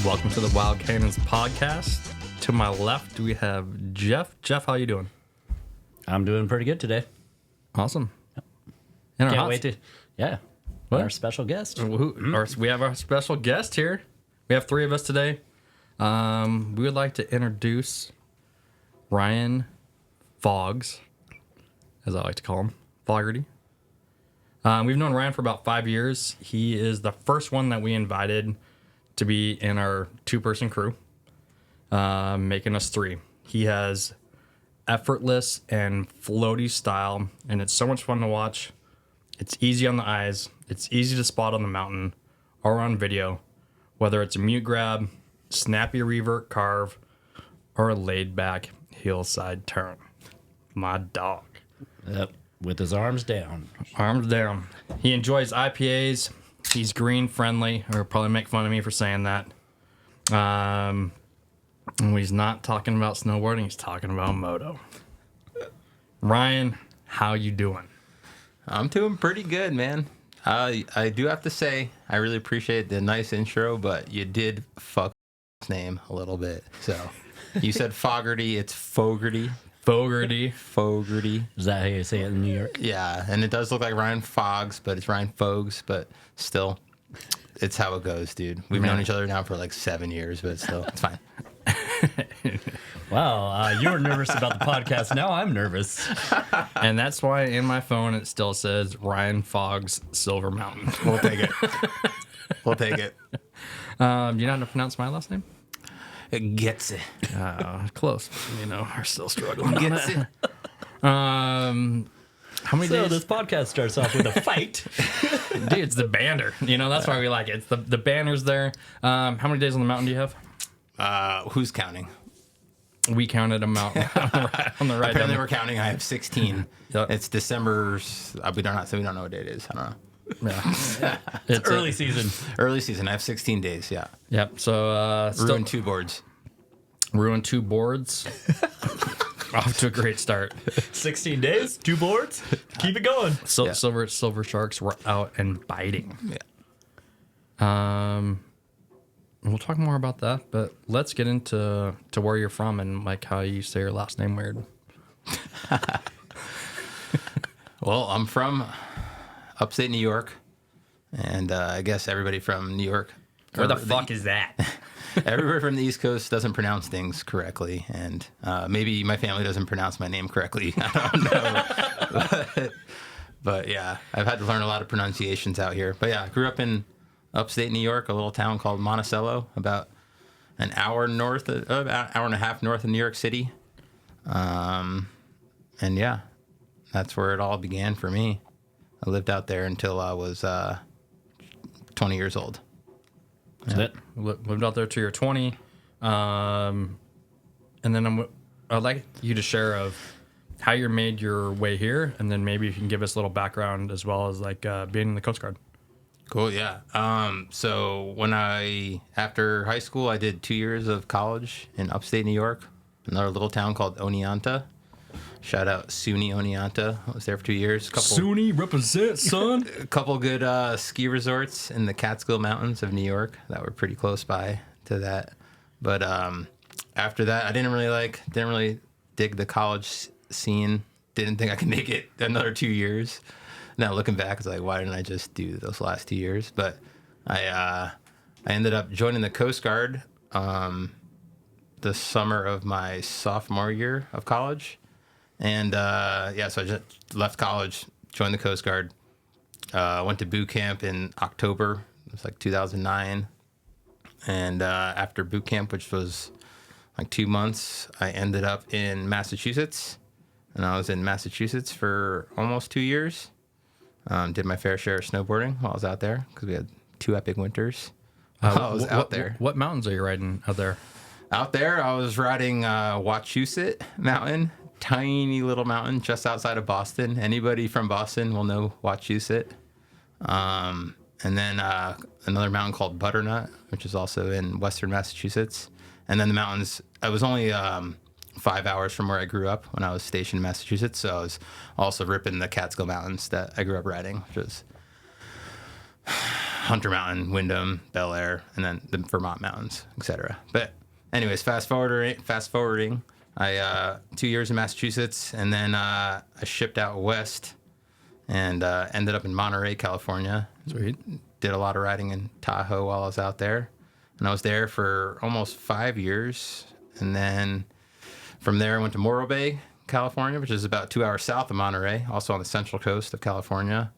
Welcome to the Wild Cannons podcast. To my left, we have Jeff. Jeff, how you doing? I'm doing pretty good today. Awesome. Can't wait to, What? our special guest. We have our special guest here. We have three of us today. We would like to introduce Ryan Foggs, as I like to call him, Fogarty. We've known Ryan for about 5 years. He is the first one that we invited to be in our two-person crew, making us three. He has effortless and floaty style, and it's so much fun to watch. It's easy on the eyes. It's easy to spot on the mountain or on video, whether it's a mute grab, snappy revert carve, or a laid-back hillside turn. My dog. Yep, with his arms down. Arms down. He enjoys IPAs. He's green friendly, or probably make fun of me for saying that. And he's not talking about snowboarding. He's talking about moto. Ryan, how you doing? I'm doing pretty good, man. I do have to say, I really appreciate the nice intro, but you did fuck his name a little bit. So you said Fogarty, it's Fogarty. Fogarty. Fogarty. Is that how you say it in New York? Yeah, and it does look like Ryan Foggs, but it's Ryan Fogs, but still, it's how it goes, dude. We've known each other now for like 7 years, but still, it's fine. Wow, you were nervous about the podcast. Now I'm nervous. And that's why in my phone it still says Ryan Foggs Silver Mountain. We'll take it. We'll take it. Do you know how to pronounce my last name? It gets it. Close. We're still struggling. Gets it. How many So days? this podcast starts off with a fight. Dude, it's the banner. That's why we like it. It's the banner's there. How many days on the mountain do you have? Who's counting? We counted them out on the right. Apparently we're counting. I have 16. Yep. It's December. We don't know what day it is. I don't know. Yeah. It's early season. Early season. I have 16 days. Yeah. Yep. So Ruined 2 boards. ruined 2 boards. Off to a great start. 16 days, 2 boards. Keep it going. So Yeah. silver sharks were out and biting. Yeah. We'll talk more about that, but let's get into where you're from and like how you say your last name weird. Well, I'm from upstate New York, and I guess everybody from New York. Where the fuck is that? Everybody from the East Coast doesn't pronounce things correctly, and maybe my family doesn't pronounce my name correctly. I don't know. but yeah, I've had to learn a lot of pronunciations out here. But yeah, I grew up in upstate New York, a little town called Monticello, about an hour north, about an hour and a half north of New York City. And yeah, that's where it all began for me. I lived out there until I was 20 years old. That's it. Lived out there till you're 20. And then I'd like you to share of how you made your way here, and then maybe you can give us a little background as well as like being in the Coast Guard. Cool, yeah. So after high school, I did 2 years of college in upstate New York, another little town called Oneonta. Shout out SUNY Oneonta. I was there for 2 years. SUNY represent, son. A couple good ski resorts in the Catskill Mountains of New York that were pretty close by to that. But after that, I didn't really dig the college scene. Didn't think I could make it another 2 years. Now looking back, it's like, why didn't I just do those last 2 years? But I ended up joining the Coast Guard the summer of my sophomore year of college. And so I just left college, joined the Coast Guard, went to boot camp in October. It was like 2009. And after boot camp, which was like 2 months, I ended up in Massachusetts. And I was in Massachusetts for almost 2 years. Did my fair share of snowboarding while I was out there because we had 2 epic winters while I was out there. What mountains are you riding out there? Out there, I was riding Wachusett Mountain, tiny little mountain just outside of Boston. Anybody from Boston will know Wachusett. And then another mountain called Butternut, which is also in western Massachusetts. And then the mountains, I was only 5 hours from where I grew up when I was stationed in Massachusetts. So I was also ripping the Catskill Mountains that I grew up riding, which was Hunter Mountain, Wyndham, Bel Air, and then the Vermont mountains, etc. But anyways, fast forwarding. I 2 years in Massachusetts, and then I shipped out west, and ended up in Monterey, California. Sweet. Did a lot of riding in Tahoe while I was out there, and I was there for almost 5 years, and then from there I went to Morro Bay, California, which is about 2 hours south of Monterey, also on the central coast of California.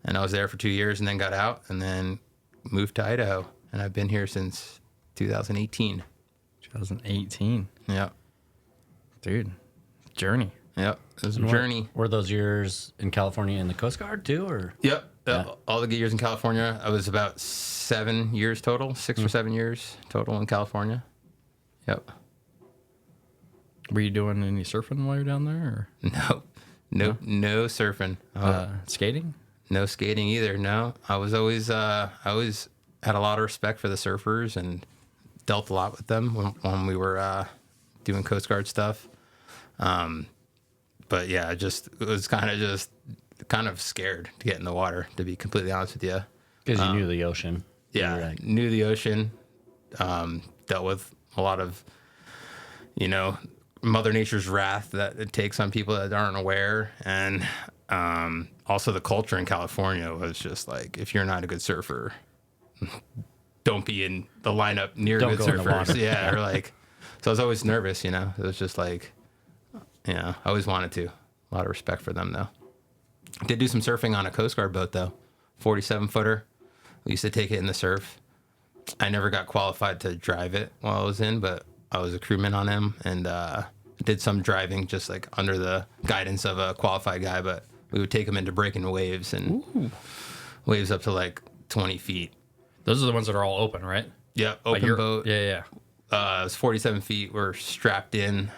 And I was there for 2 years and then got out and then moved to Idaho. And I've been here since 2018. 2018. Yep. Dude, journey. Yep. It was a journey. Were those years in California in the Coast Guard too, or? Yep. Yeah. All the years in California. I was about 7 years total, 6 or 7 years total in California. Yep. Were you doing any surfing while you're down there? No surfing. Or skating? No skating either. No, I always had a lot of respect for the surfers and dealt a lot with them when we were doing Coast Guard stuff. But yeah, it was kind of scared to get in the water, to be completely honest with you. Because you knew the ocean. Yeah, Right. knew the ocean. Dealt with a lot of, Mother Nature's wrath that it takes on people that aren't aware, and also the culture in California was just like, if you're not a good surfer, don't be in the lineup near Don't good go in the surfers. water. Yeah, or like, so I was always nervous. It was just like, I always wanted to. A lot of respect for them though. Did do some surfing on a Coast Guard boat though, 47-footer. We used to take it in the surf. I never got qualified to drive it while I was in, but I was a crewman on him and did some driving just like under the guidance of a qualified guy, but we would take him into breaking waves and waves up to like 20 feet. Those are the ones that are all open, right? Yeah, Like open boat. Yeah. It was 47 feet. We're strapped in.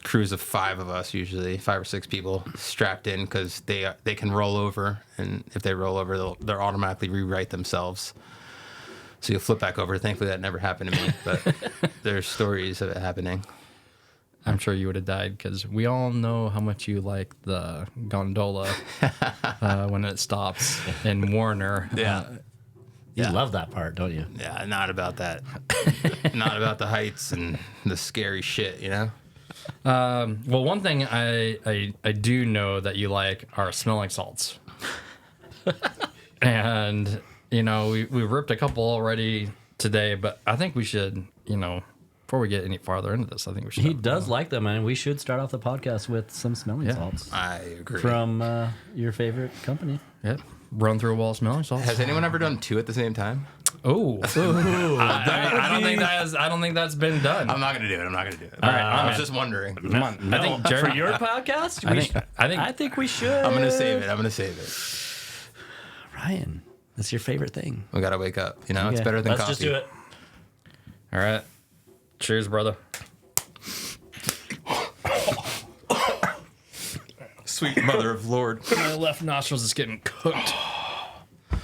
Crews of 5 of us, usually 5 or 6 people strapped in because they can roll over, and if they roll over, they'll automatically rewrite themselves. So you'll flip back over. Thankfully, that never happened to me, but there's stories of it happening. I'm sure you would have died because we all know how much you like the gondola when it stops in Warner. Yeah. You love that part, don't you? Yeah, not about that. Not about the heights and the scary shit, Well, one thing I do know that you like are smelling salts. And, we ripped a couple already today, but I think we should, before we get any farther into this, I think we should. He does like them, and we should start off the podcast with some smelling salts I agree. from your favorite company. Yep. Run through a wall of smelling salts. Has anyone ever done 2 at the same time? Oh. I don't think that's been done. I'm not gonna do it. All right, I was just wondering. Come on. I think for Jeremy, your podcast, I think we should. I'm gonna save it. Ryan, that's your favorite thing. We gotta wake up. It's better than Let's coffee. just do it. All right. Cheers, brother. Sweet mother of Lord. My left nostrils is getting cooked. All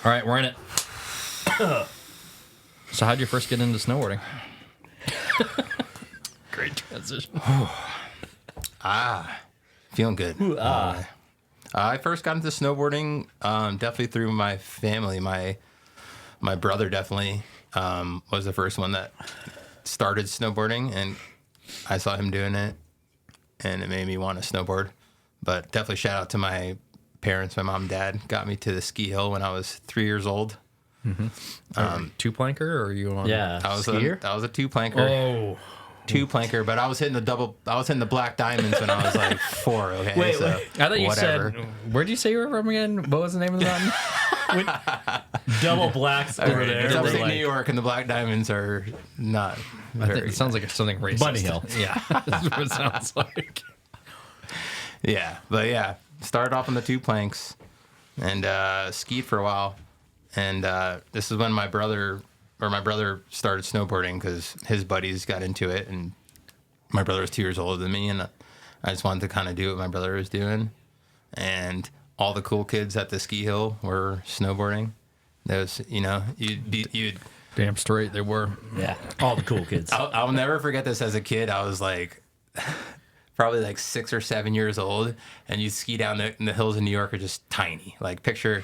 right, we're in it. So how'd you first get into snowboarding? Great transition. Feeling good. I first got into snowboarding definitely through my family. My brother definitely was the first one that started snowboarding, and I saw him doing it, and it made me want to snowboard. But definitely shout out to my parents. My mom and dad got me to the ski hill when I was 3 years old. Mm-hmm. 2-planker, or are you on? Yeah, I was skier? a 2-planker. Oh. 2-planker, but I was hitting the black diamonds when I was like 4. Okay, Wait. so I thought you whatever. said. Where'd you say you were from again? What was the name of the mountain? Double blacks over there. It's They were upstate like- New York, and the black diamonds are not very. It sounds like something racist. Bunny Hill. Yeah, that's what it sounds like. Yeah, but yeah, started off on the 2 planks and skied for a while, and this is when my brother started snowboarding because his buddies got into it, and my brother was 2 years older than me, and I just wanted to kind of do what my brother was doing, and all the cool kids at the ski hill were snowboarding. Those, you'd Damn straight they were. Yeah, all the cool kids. I'll never forget this. As a kid, I was like, probably like 6 or 7 years old, and you ski down the hills in New York are just tiny. Like picture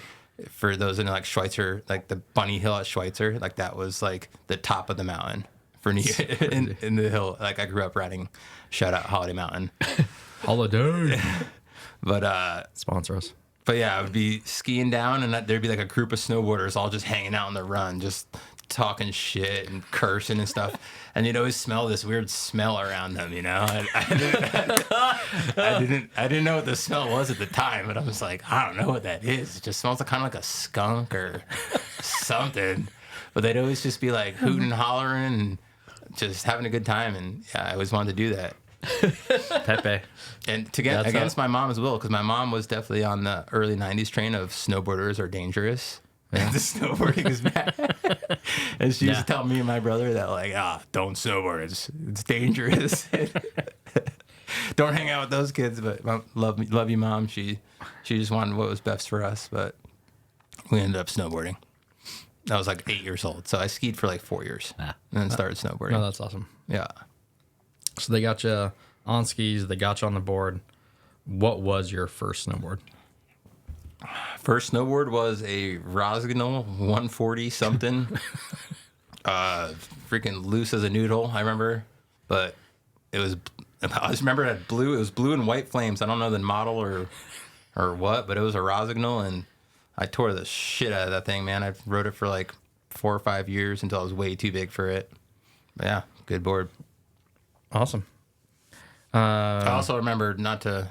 for those in like Schweitzer, like the Bunny Hill at Schweitzer, like that was like the top of the mountain for New in the hill. Like I grew up riding. Shout out Holiday Mountain. Holiday. But Sponsor us. But yeah, I would be skiing down, and there'd be like a group of snowboarders all just hanging out on the run, just talking shit and cursing and stuff. And you'd always smell this weird smell around them, you know. I didn't know what the smell was at the time, but I was like, I don't know what that is. It just smells like, kind of like a skunk or something. But they'd always just be like hooting and hollering and just having a good time. And yeah, I always wanted to do that. Pepe. And to get against my mom's will, because my mom was definitely on the early 90s train of snowboarders are dangerous. And the snowboarding is bad. And she used to tell me and my brother that, like, don't snowboard. It's dangerous. Don't hang out with those kids. But love you, Mom. She just wanted what was best for us. But we ended up snowboarding. I was like 8 years old. So I skied for like 4 years and then started snowboarding. Oh, that's awesome. Yeah. So they got you on skis. They got you on the board. What was your first snowboard? First snowboard was a Rossignol 140 something. Freaking loose as a noodle, I remember. But it was, I just remember it had blue. It was blue and white flames. I don't know the model or what, but it was a Rossignol, and I tore the shit out of that thing, man. I rode it for like 4 or 5 years until I was way too big for it. But yeah, good board. Awesome. I also remember, not to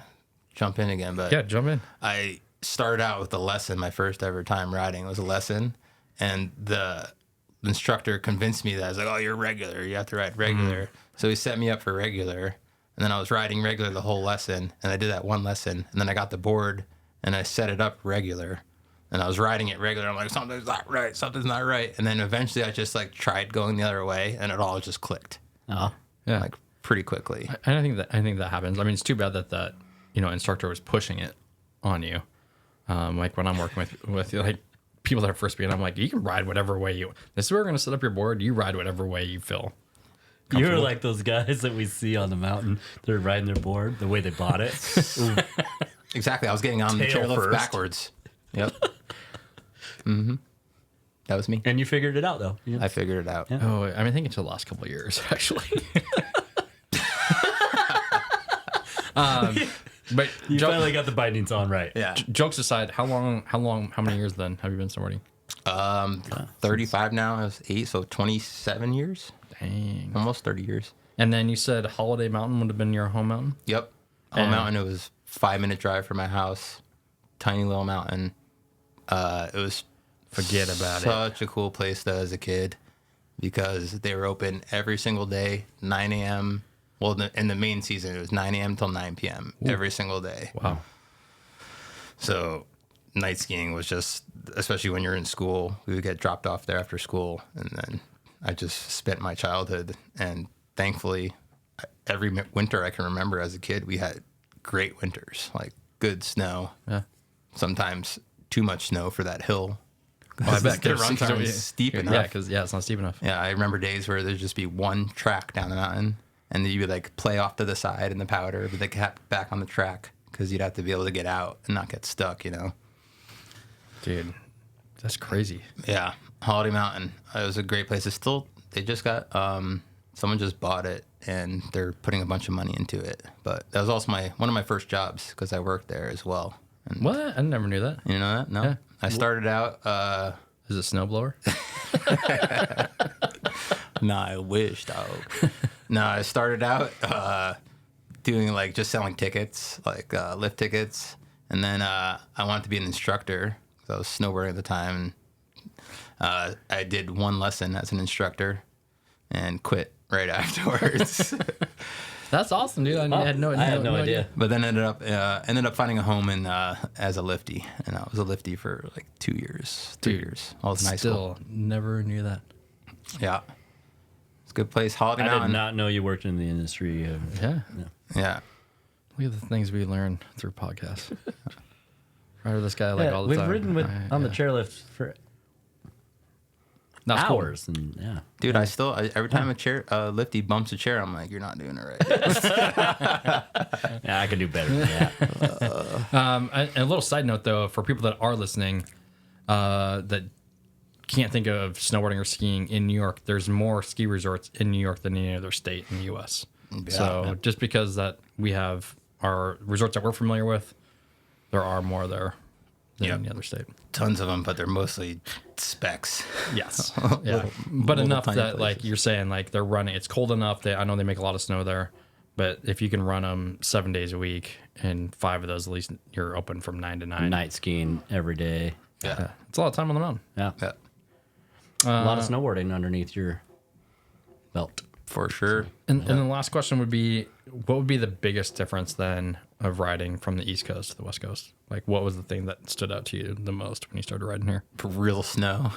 jump in again, but Yeah, jump in. I started out with a lesson. My first ever time riding was a lesson, and the instructor convinced me that I was like, "Oh, you're regular. You have to ride regular." So he set me up for regular, and then I was riding regular the whole lesson, and I did that one lesson, and then I got the board, and I set it up regular, and I was riding it regular. I'm like, something's not right, and then eventually I just like tried going the other way, and it all just clicked. Oh, Yeah. Like pretty quickly. I think that happens. I mean, it's too bad that instructor was pushing it on you. Like when I'm working with like people that are first being, I'm like, you can ride whatever way you. This is where we're gonna set up your board. You ride whatever way you feel. you're like those guys that we see on the mountain. They're riding their board the way they bought it. Exactly. I was getting on the Tail chairlift first. backwards. Yep. Mm-hmm. That was me. And you figured it out, though. Yeah. I figured it out. Yeah. Oh, I mean, I think until the last couple of years, actually. But You finally got the bindings on right. Yeah. jokes aside, how many years then have you been snowboarding? 35 now. I was 8, so 27 years. Dang. Almost 30 years. And then you said Holiday Mountain would have been your home mountain? Yep. Home mountain. It was 5-minute drive from my house. Tiny little mountain. It was Forget about it. such a cool place though as a kid, because they were open every single day, 9 a.m. Well, in the main season, it was 9 a.m. till 9 p.m. every single day. Wow. So night skiing was just, especially when you're in school, we would get dropped off there after school. And then I just spent my childhood. And thankfully, every winter I can remember as a kid, we had great winters, like good snow. Yeah. Sometimes too much snow for that hill. Oh, I bet the runs aren't steep enough. Yeah, because it's not steep enough. Yeah, I remember days where there'd just be one track down the mountain, and then you would like play off to the side in the powder, but they kept back on the track because you'd have to be able to get out and not get stuck, you know? Dude, that's crazy. Yeah, Holiday Mountain. It was a great place. It's still, they just got, someone just bought it, and they're putting a bunch of money into it. But that was also one of my first jobs, because I worked there as well. And What? I never knew that. you know that? No? Yeah. I started out, Is it snowblower? nah, I wish, dog. No, I started out doing like just selling tickets, like lift tickets. And then I wanted to be an instructor, because I was snowboarding at the time. I did one lesson as an instructor and quit right afterwards. That's awesome, dude. I had no idea. But then ended up finding a home in as a lifty, and I was a lifty for like 2 years. 2 years. I was in high school. Still never knew that. Yeah, it's a good place. Holiday I Mountain. did not know you worked in the industry. Yeah. Yeah. Look at the things we learn through podcasts. Right with this guy like all the we've time. ridden on the chairlift for That's hours, and yeah. Dude, every time a lifty bumps a chair, I'm like, you're not doing it right. Yeah, I could do better than that. And a little side note though, for people that are listening, that can't think of snowboarding or skiing in New York, there's more ski resorts in New York than any other state in the U.S. Just because that we have our resorts that we're familiar with, there are more there than any other state. Tons of them, but they're mostly specs. Yes. Yeah. But little enough tiny that, places. like you're saying, like they're running, it's cold enough that I know they make a lot of snow there, but if you can run them 7 days a week and 5 of those, at least you're open from 9 to 9. Night skiing every day. Yeah. It's a lot of time on the mountain. Yeah. Yeah. A lot of snowboarding underneath your belt. For sure. And the last question would be, what would be the biggest difference then of riding from the East Coast to the West Coast? Like, what was the thing that stood out to you the most when you started riding here? Real snow.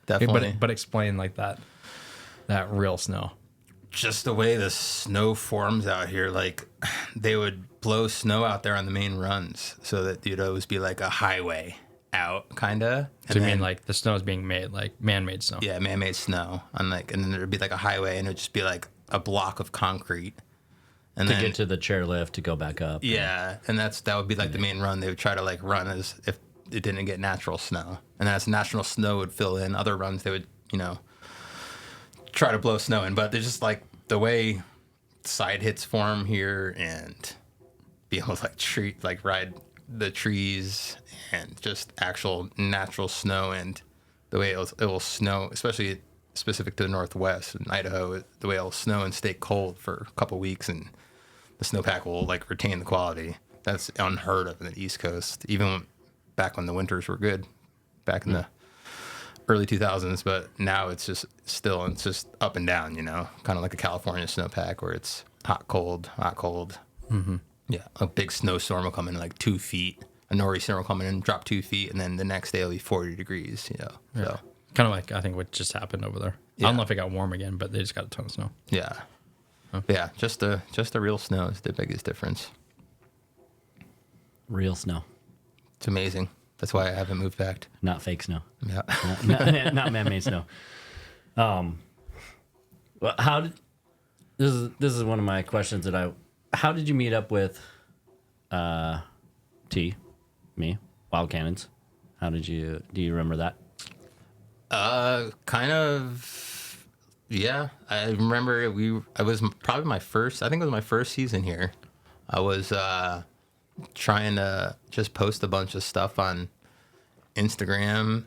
Definitely. But explain like that real snow. Just the way the snow forms out here, like they would blow snow out there on the main runs so that you'd always be like a highway out, kind of. So you mean like the snow is being made, like man-made snow? Yeah, man-made snow. And then there'd be like a highway and it'd just be like a block of concrete. And To then, get to the chairlift to go back up. yeah, and that would be like the main run. They would try to like run as if it didn't get natural snow. And as natural snow would fill in other runs, they would, try to blow snow in. But they're just like the way side hits form here and be able to ride the trees and just actual natural snow, and the way it will snow, especially specific to the Northwest in Idaho, the way it'll snow and stay cold for a couple weeks and the snowpack will like retain the quality. That's unheard of in the East Coast, even back when the winters were good, back in the early 2000s. But now it's just up and down, kind of like a California snowpack where it's hot, cold, hot, cold. Mm-hmm. Yeah, a big snowstorm will come in like 2 feet. A nor'easter will come in and drop 2 feet, and then the next day it'll be 40 degrees. So Kind of like I think what just happened over there. Yeah. I don't know if it got warm again, but they just got a ton of snow. yeah, yeah. Just the real snow is the biggest difference. Real snow. It's amazing. That's why I haven't moved back. Not fake snow. Yeah. Not man-made snow. Well, this is one of my questions how did you meet up with me, Wild Cannons? Do you remember that? Kind of. Yeah, I remember I was probably my first. I think it was my first season here. I was trying to just post a bunch of stuff on Instagram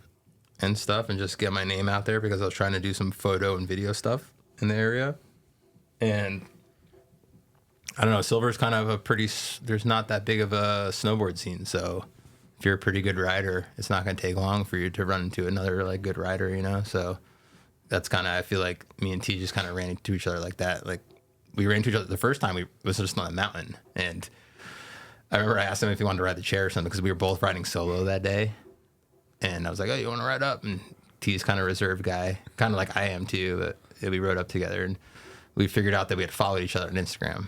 and stuff, and just get my name out there because I was trying to do some photo and video stuff in the area. And I don't know, Silver's kind of there's not that big of a snowboard scene, so if you're a pretty good rider, it's not going to take long for you to run into another like good rider, so that's kind of, I feel like me and T just kind of ran into each other like that. Like we ran into each other the first time, we was just on a mountain, and I remember I asked him if he wanted to ride the chair or something because we were both riding solo that day, and I was like, oh, you want to ride up? And T's kind of a reserved guy, kind of like I am too, but we rode up together, and we figured out that we had followed each other on Instagram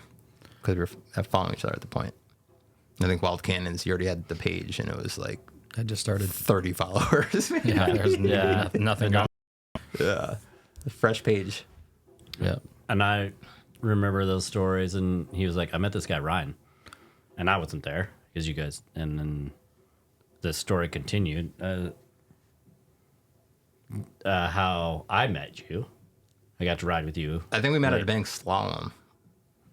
because we were following each other at the point. I think Wild Cannons, you already had the page, and it was like I just started. 30 followers. Yeah, there's nothing going. Yeah, a fresh page. Yeah. And I remember those stories, and he was like, I met this guy, Ryan. And I wasn't there, because you guys, and then the story continued. How I met you. I got to ride with you. I think we met at a bank slalom.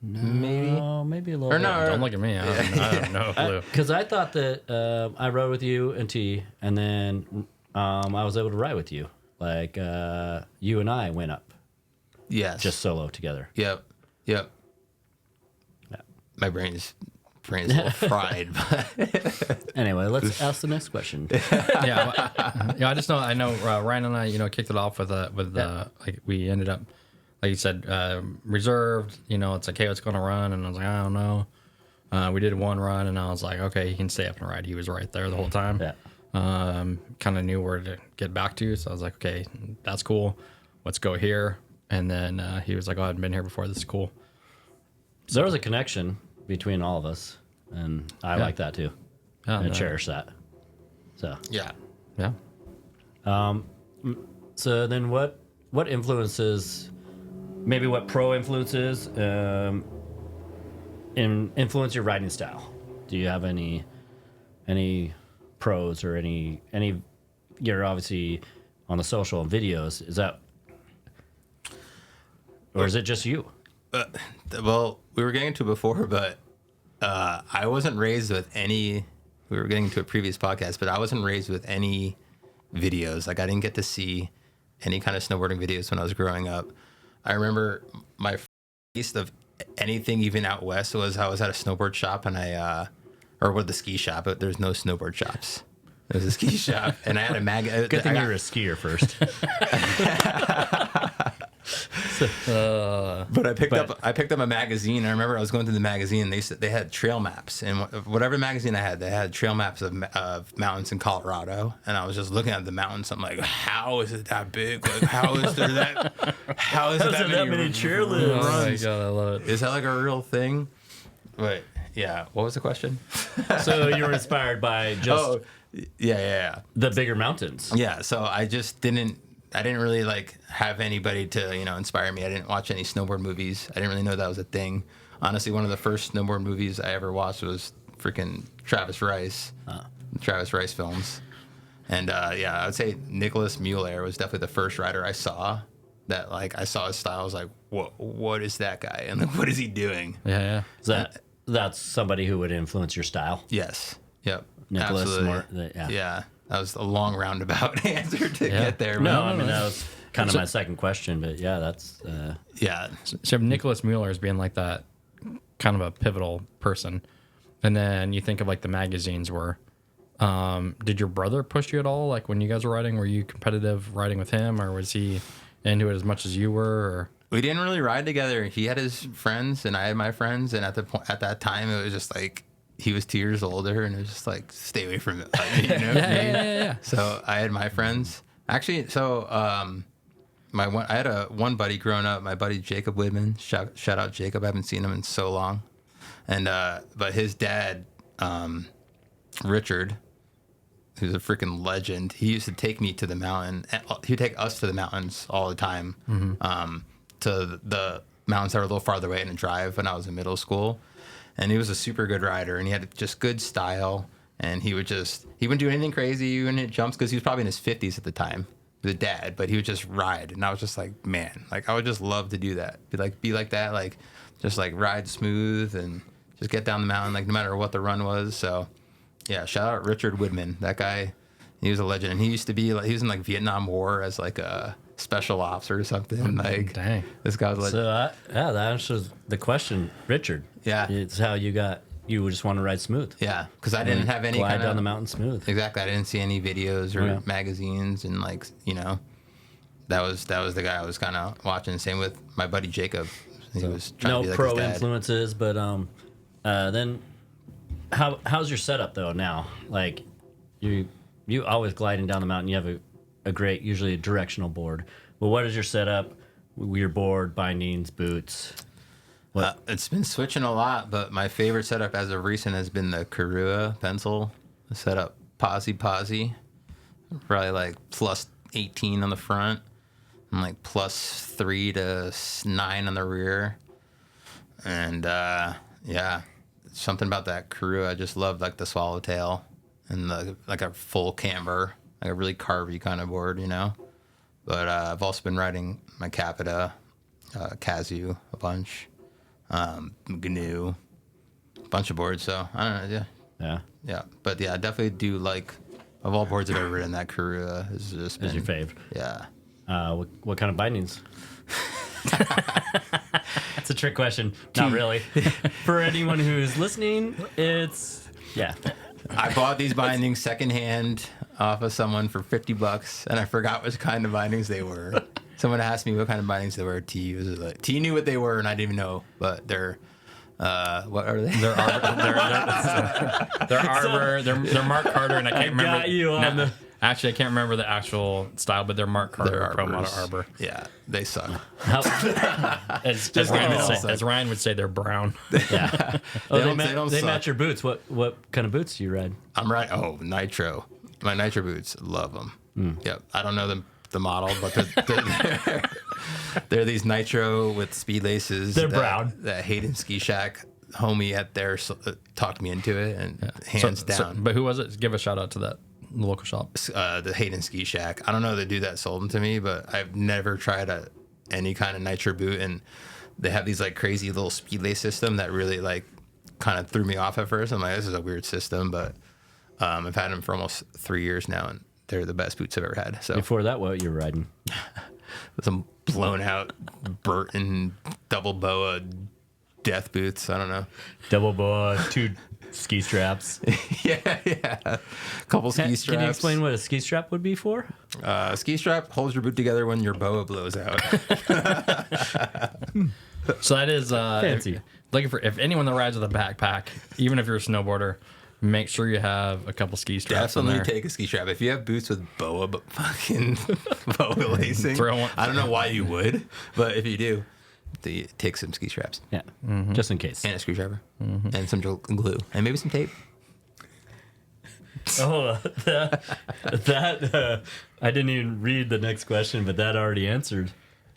Maybe a little Or bit. no, Don't look at me. I have no clue. Because I thought that I rode with you and T, and then I was able to ride with you. Like, you and I went up Yes. just solo together. Yep. Yeah. My brain's a little fried, but Anyway, let's ask the next question. I just know. I know Ryan and I, kicked it off with like we ended up, like you said, reserved. It's like, hey, what's going to run? And I was like, I don't know. We did one run, and I was like, okay, he can stay up and ride. He was right there the whole time. Yeah. Kind of knew where to get back to, so I was like, okay, that's cool. Let's go here. And then he was like, oh, I've been here before. This is cool. So there was a connection between all of us, and I like that too. Yeah, I cherish that. So yeah. So then what influences, maybe what pro influences influence your riding style? Do you have any pros or any. You're obviously on the social and videos. Is that, or is it just you? Well, we were getting into it before, but I wasn't raised with any. We were getting into a previous podcast, but I wasn't raised with any videos. Like I didn't get to see any kind of snowboarding videos when I was growing up. I remember my taste of anything, even out west, was I was at a snowboard shop and or with the ski shop, but there's no snowboard shops. There's a ski shop, and I had a Good thing you're a skier first. But I picked up a magazine. I remember I was going through the magazine. And they had trail maps, and whatever magazine I had, they had trail maps of mountains in Colorado. And I was just looking at the mountains. I'm like, how is it that big? Like, how is there that? How is it that many cheerleaders? Oh my god, I love it. Is that like a real thing? But yeah, what was the question? So you were inspired by just yeah. the bigger mountains. Yeah, so I didn't really like have anybody to, inspire me. I didn't watch any snowboard movies. I didn't really know that was a thing. Honestly, one of the first snowboard movies I ever watched was freaking Travis Rice films. And I would say Nicholas Mueller was definitely the first rider I saw that, like, I saw his style. I was like, what is that guy? And like, what is he doing? Yeah. That's somebody who would influence your style. Yes. Yep. Nicholas Absolutely. Yeah. That was a long roundabout answer to get there. No, I mean, that was kind of my second question, but yeah, that's... Yeah. So Nicholas Mueller as being like that kind of a pivotal person. And then you think of like the magazines were, did your brother push you at all? Like when you guys were riding, were you competitive riding with him, or was he into it as much as you were? Or? We didn't really ride together. He had his friends and I had my friends. And at that time, it was just like, he was 2 years older, and it was just like, stay away from it. Like, Yeah. So I had my friends. Actually, I had one buddy growing up, my buddy Jacob Widman. Shout out Jacob. I haven't seen him in so long. And but his dad, Richard, who's a freaking legend, he used to take me to the mountain. He'd take us to the mountains all the time. Mm-hmm. To the mountains that were a little farther away in a drive when I was in middle school. And he was a super good rider, and he had just good style. And he wouldn't do anything crazy. He wouldn't hit jumps because he was probably in his 50s at the time, the dad. But he would just ride, and I was just like, man, like I would just love to do that. Be like that, like just like ride smooth and just get down the mountain, like no matter what the run was. So yeah, shout out Richard Widman. That guy, he was a legend, and he used to be like, he was in like Vietnam War as like a special officer or something. Like, dang, this guy was like, so that answers the question, Richard. Yeah, it's how you just want to ride smooth. Yeah, because I didn't have any glide down the mountain smooth. Exactly, I didn't see any videos or magazines, and like that was the guy I was kind of watching. Same with my buddy Jacob. He was trying to be like pro his dad. influences, but then how's your setup though now? Like you always gliding down the mountain. You have a great, usually a directional board. But what is your setup? Your board, bindings, boots. It's been switching a lot, but my favorite setup as of recent has been the Coeur pencil setup. Posse, probably like plus 18 on the front and like plus 3 to 9 on the rear. And something about that Coeur, I just love like the swallowtail and like a full camber, like a really carvy kind of board, But I've also been riding my Capita, Kazoo a bunch. GNU, a bunch of boards. So I don't know. Yeah. But yeah, I definitely do like, of all boards I've ever ridden, that Coeur has just been your fave. Yeah. What kind of bindings? That's a trick question. Not really. For anyone who's listening, it's I bought these bindings secondhand off of someone for $50, and I forgot which kind of bindings they were. Someone asked me what kind of bindings they were. T knew what they were, and I didn't even know. But they're, what are they? They're Arbor. They're Mark Carter, and I can't remember. Actually, I can't remember the actual style, but they're Mark Carter Pro Model Arbor. Yeah, they suck. As Ryan would say, they're brown. Yeah. They match your boots. What kind of boots do you ride? I'm riding. Oh, Nitro. My Nitro boots. Love them. Yep. I don't know the model, but they're these Nitro with speed laces. They're brown. That Hayden Ski Shack homie at there talked me into it, and hands down. But who was it? Give a shout out to that local shop. The Hayden Ski Shack. I don't know the dude that sold them to me, but I've never tried any kind of nitro boot, and they have these like crazy little speedway system that really like kind of threw me off at first. I'm like, this is a weird system, but I've had them for almost 3 years now, and they're the best boots I've ever had. So Before that, what you were riding? some blown out Burton double boa death boots. I don't know. Double boa, 2 ski straps. yeah. Couple ski straps. Can you explain what a ski strap would be for? Ski strap holds your boot together when your boa blows out. So that is Fancy. If anyone that rides with a backpack, even if you're a snowboarder, make sure you have a couple ski straps. Definitely in there. take a ski strap. If you have boots with boa lacing, Throw one. I don't know why you would, but if you do, take some ski straps Yeah, just in case. and a screwdriver and some glue and maybe some tape. Oh, that I didn't even read the next question, but that already answered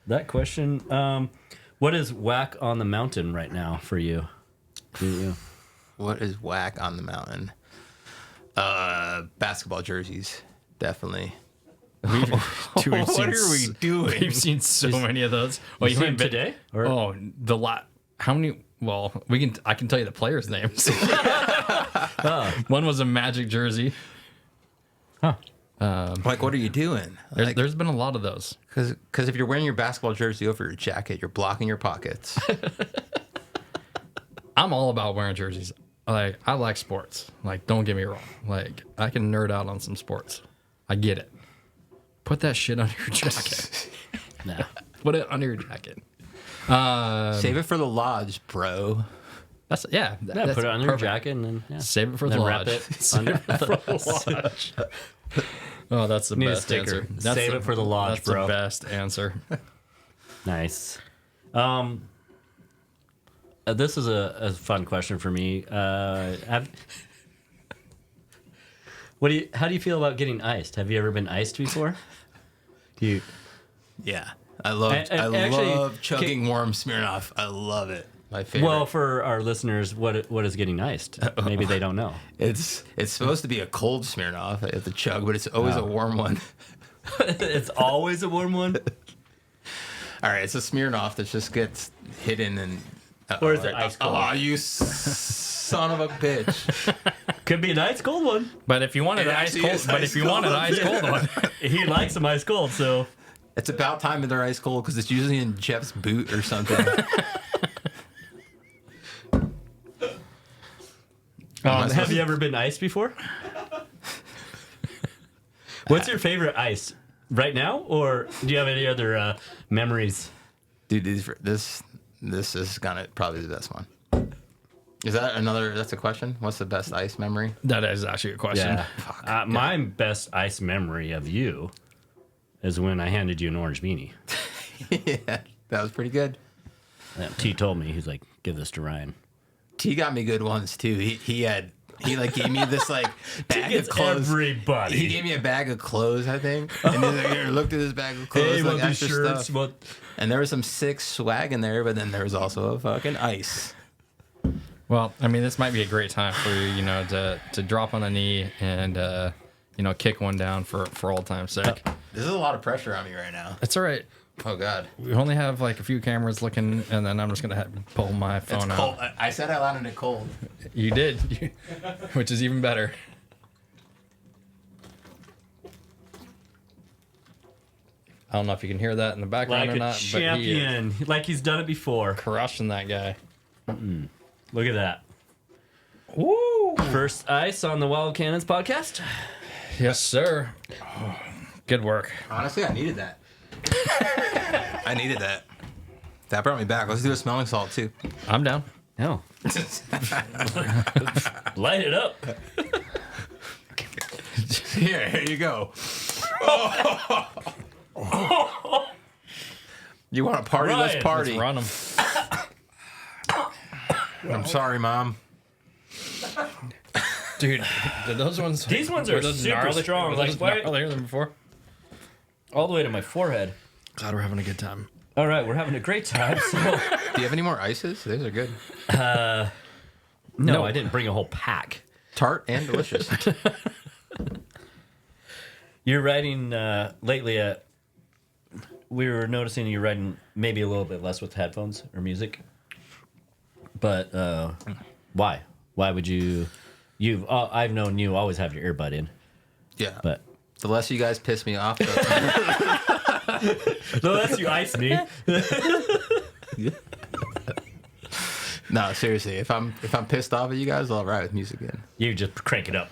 that question. What is whack on the mountain right now for you? What is whack on the mountain? Basketball jerseys, definitely. What are we doing? We've seen so many of those. Well, You you seen went today? Or? Oh, the lot. How many? Well, I can tell you the players' names. One was a Magic jersey. Like, what are you doing? There's been a lot of those. Because if you're wearing your basketball jersey over your jacket, you're blocking your pockets. I'm all about wearing jerseys. Like, I like sports. Like, don't get me wrong. Like, I can nerd out on some sports. I get it. Put that shit under your jacket. Nah. Put it under your jacket. Save it for the lodge, bro. That's Yeah, that's put it under your perfect. jacket and then Save it for then the wrap lodge. it under Lodge. Oh, that's the Need a best sticker. answer. That's Save it for the lodge, that's bro. the best answer. Nice. This is a fun question for me. How do you feel about getting iced? Have you ever been iced before? Yeah. I love actually, chugging warm Smirnoff. I love it. My favorite. Well, for our listeners, what is getting iced? Maybe they don't know. It's supposed to be a cold Smirnoff at the chug, but it's always a warm one. It's always a warm one. All right, it's a Smirnoff that just gets hidden and. Or is it ice cold? Oh, you son of a bitch! Could be an ice cold one. But if you wanted It an ice actually cold, is but ice if you want an cold. ice cold one, He likes them ice cold, so It's about time they're ice cold because it's usually in Jeff's boot or something. have you ever been iced before? What's your favorite ice right now, or do you have any other memories? Dude, this is probably the best one. Is that another? That's a question. What's the best ice memory? that is actually a question. Yeah. My best ice memory of you is when I handed you an orange beanie. Yeah, that was pretty good. T told me, he's like, give this to Ryan. T got me good ones too. He like gave me this like bag of It's clothes. everybody. He gave me a bag of clothes, I think. And he's like, here, look at this bag of clothes, Hey, like want these extra shirts? stuff. What? And there was some sick swag in there, but then there was also a fucking ice. Well, I mean, this might be a great time for you, to drop on a knee and kick one down for old time's sake. This is a lot of pressure on me right now. It's all right. Oh God, We only have like a few cameras looking, and then I'm just gonna pull my it's phone cold. out. I said I wanted it cold. You did, which is even better. I don't know if you can hear that in the background Like or a not, but he is champion. Like he's done it before. crushing that guy. Look at that. Woo! First ice on the Wild Cannons podcast. Yes, sir. Oh, good work. Honestly, I needed that. I needed that. That brought me back. Let's do a smelling salt too. I'm down. No. Light it up. Here you go. You want to party? Ryan, Let's party. Let's run them. I'm sorry, Mom. Dude, did those ones... These ones were are those super gnarly? strong. Were Like, those why- gnarlier than before? All the way to my forehead. God, we're having a good time. All right, we're having a great time. So Do you have any more ices? Those are good. No, I didn't bring a whole pack. Tart and delicious. You're riding lately. We were noticing you're riding maybe a little bit less with headphones or music. But why? Why would you? I've known you always have your earbud in. Yeah. But The less you guys piss me off, the less you ice me. no, seriously. If I'm pissed off at you guys, I'll ride with music in. You just crank it up.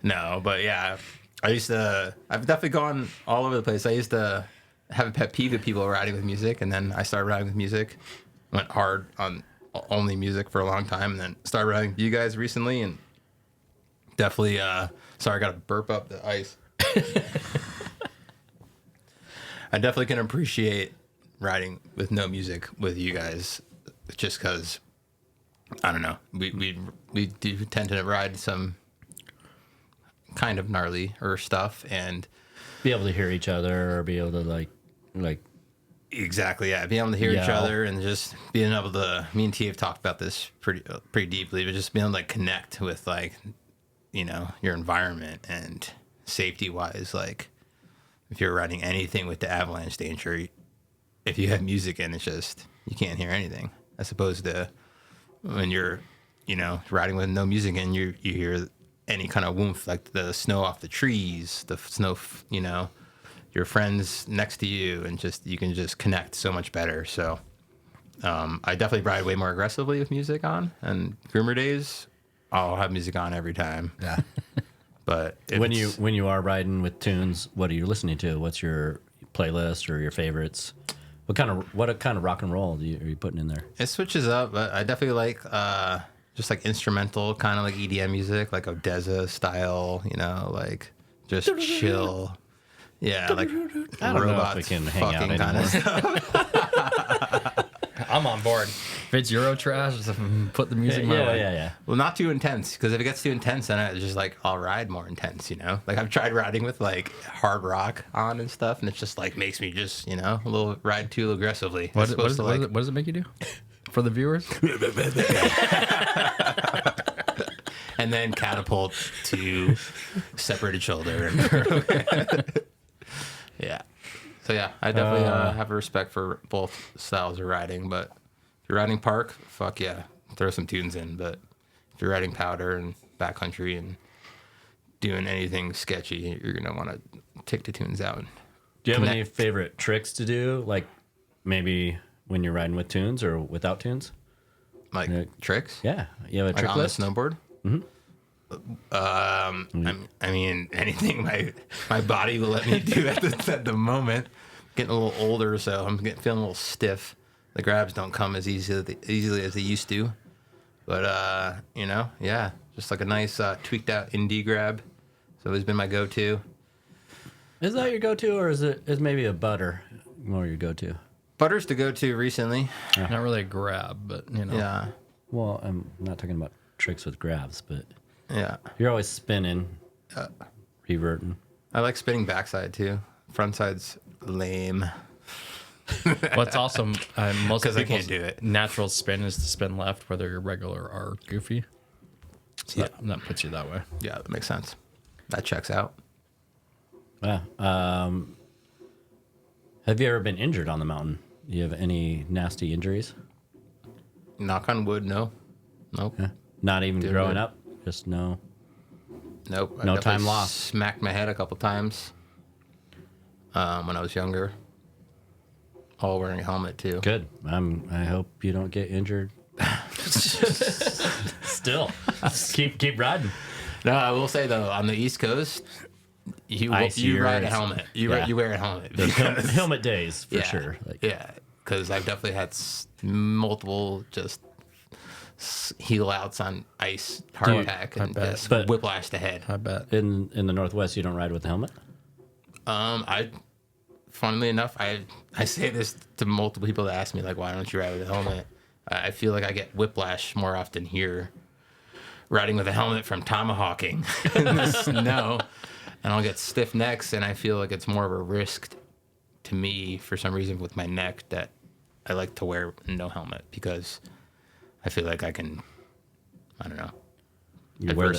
No, but yeah, I've definitely gone all over the place. I used to have a pet peeve of people riding with music, and then I started riding with music. Went hard on only music for a long time, and then started riding with you guys recently, and definitely, sorry, I got to burp up the ice. I definitely can appreciate riding with no music with you guys, just because, I don't know, we do tend to ride some kind of gnarly stuff, and Be able to hear each other, or be able to like. exactly, yeah, being able to hear each Yell. other, and just being able to, me and T have talked about this pretty deeply, but just being able to like connect with like, you know, your environment, and safety wise, like if you're riding anything with the avalanche danger, if you have music in, it's just, you can't hear anything, as opposed to when you're, you know, riding with no music in, you hear any kind of woomph, like the snow off the trees, the snow, you know, your friends next to you, and just, you can just connect so much better. So I definitely ride way more aggressively with music on, and groomer days, I'll have music on every time. Yeah. But if When it's- you are riding with tunes, what are you listening to? What's your playlist or your favorites? What kind of rock and roll are you putting in there? it switches up, but I definitely like just like instrumental, kind of like EDM music, like Odessa style, you know, like just chill. Yeah, like I don't know if robots we can hang out fucking kind of anymore. stuff. I'm on board. If it's Euro trash, just put the music my way. Yeah. Well, not too intense, because if it gets too intense, then it's just like, I'll ride more intense, you know? Like I've tried riding with like hard rock on and stuff, and it's just like makes me just, you know, a little ride too aggressively. What, It's supposed to, like, what does it make you do? For the viewers? and then catapult to separated shoulder. Yeah. So yeah, I definitely have a respect for both styles of riding. But if you're riding park, fuck yeah, throw some tunes in. But if you're riding powder and backcountry and doing anything sketchy, you're gonna want to take the tunes out. Do you have any Connect. favorite tricks to do? Like maybe when you're riding with tunes or without tunes? Like Yeah. tricks. Yeah. You have a Like trick on list? the snowboard. I mean, anything my body will let me do at the moment. Getting a little older, so I'm feeling a little stiff. The grabs don't come as easily as they used to. But you know, yeah, just like a nice tweaked out indie grab. So it's been my go-to. Is that your go-to, or is maybe a butter more your go-to? Butter's the go-to recently. Not really a grab, but you know. Yeah, Well, I'm not talking about tricks with grabs, but yeah. you're always spinning, reverting. I like spinning backside too. Front side's lame. What's awesome, most 'Cause I people's can't do it. natural spin is to spin left, whether you're regular or goofy. So Yeah. that puts you that way. Yeah, that makes sense. That checks out. Yeah. Have you ever been injured on the mountain? Do you have any nasty injuries? Knock on wood, no. Nope. Yeah. Not even Doing growing good. up? Just no. Nope. I No definitely time lost. Smacked my head a couple times when I was younger. All wearing a helmet too. Good. I hope you don't get injured. Still. Keep riding. No, I will say though, on the East Coast, you Icier ride a is- helmet. You yeah. wear a helmet. Helmet days, for yeah, sure. Like, yeah, because I've definitely had multiple just heel outs on ice, heart Dude, attack, I and bet. just But- whiplash the head. I bet. in the Northwest, you don't ride with a helmet? Funnily enough, I say this to multiple people that ask me, like, why don't you ride with a helmet? I feel like I get whiplash more often here riding with a helmet from tomahawking in the snow, and I'll get stiff necks, and I feel like it's more of a risk to me for some reason with my neck that I like to wear no helmet, because I feel like I can, I don't know. You wear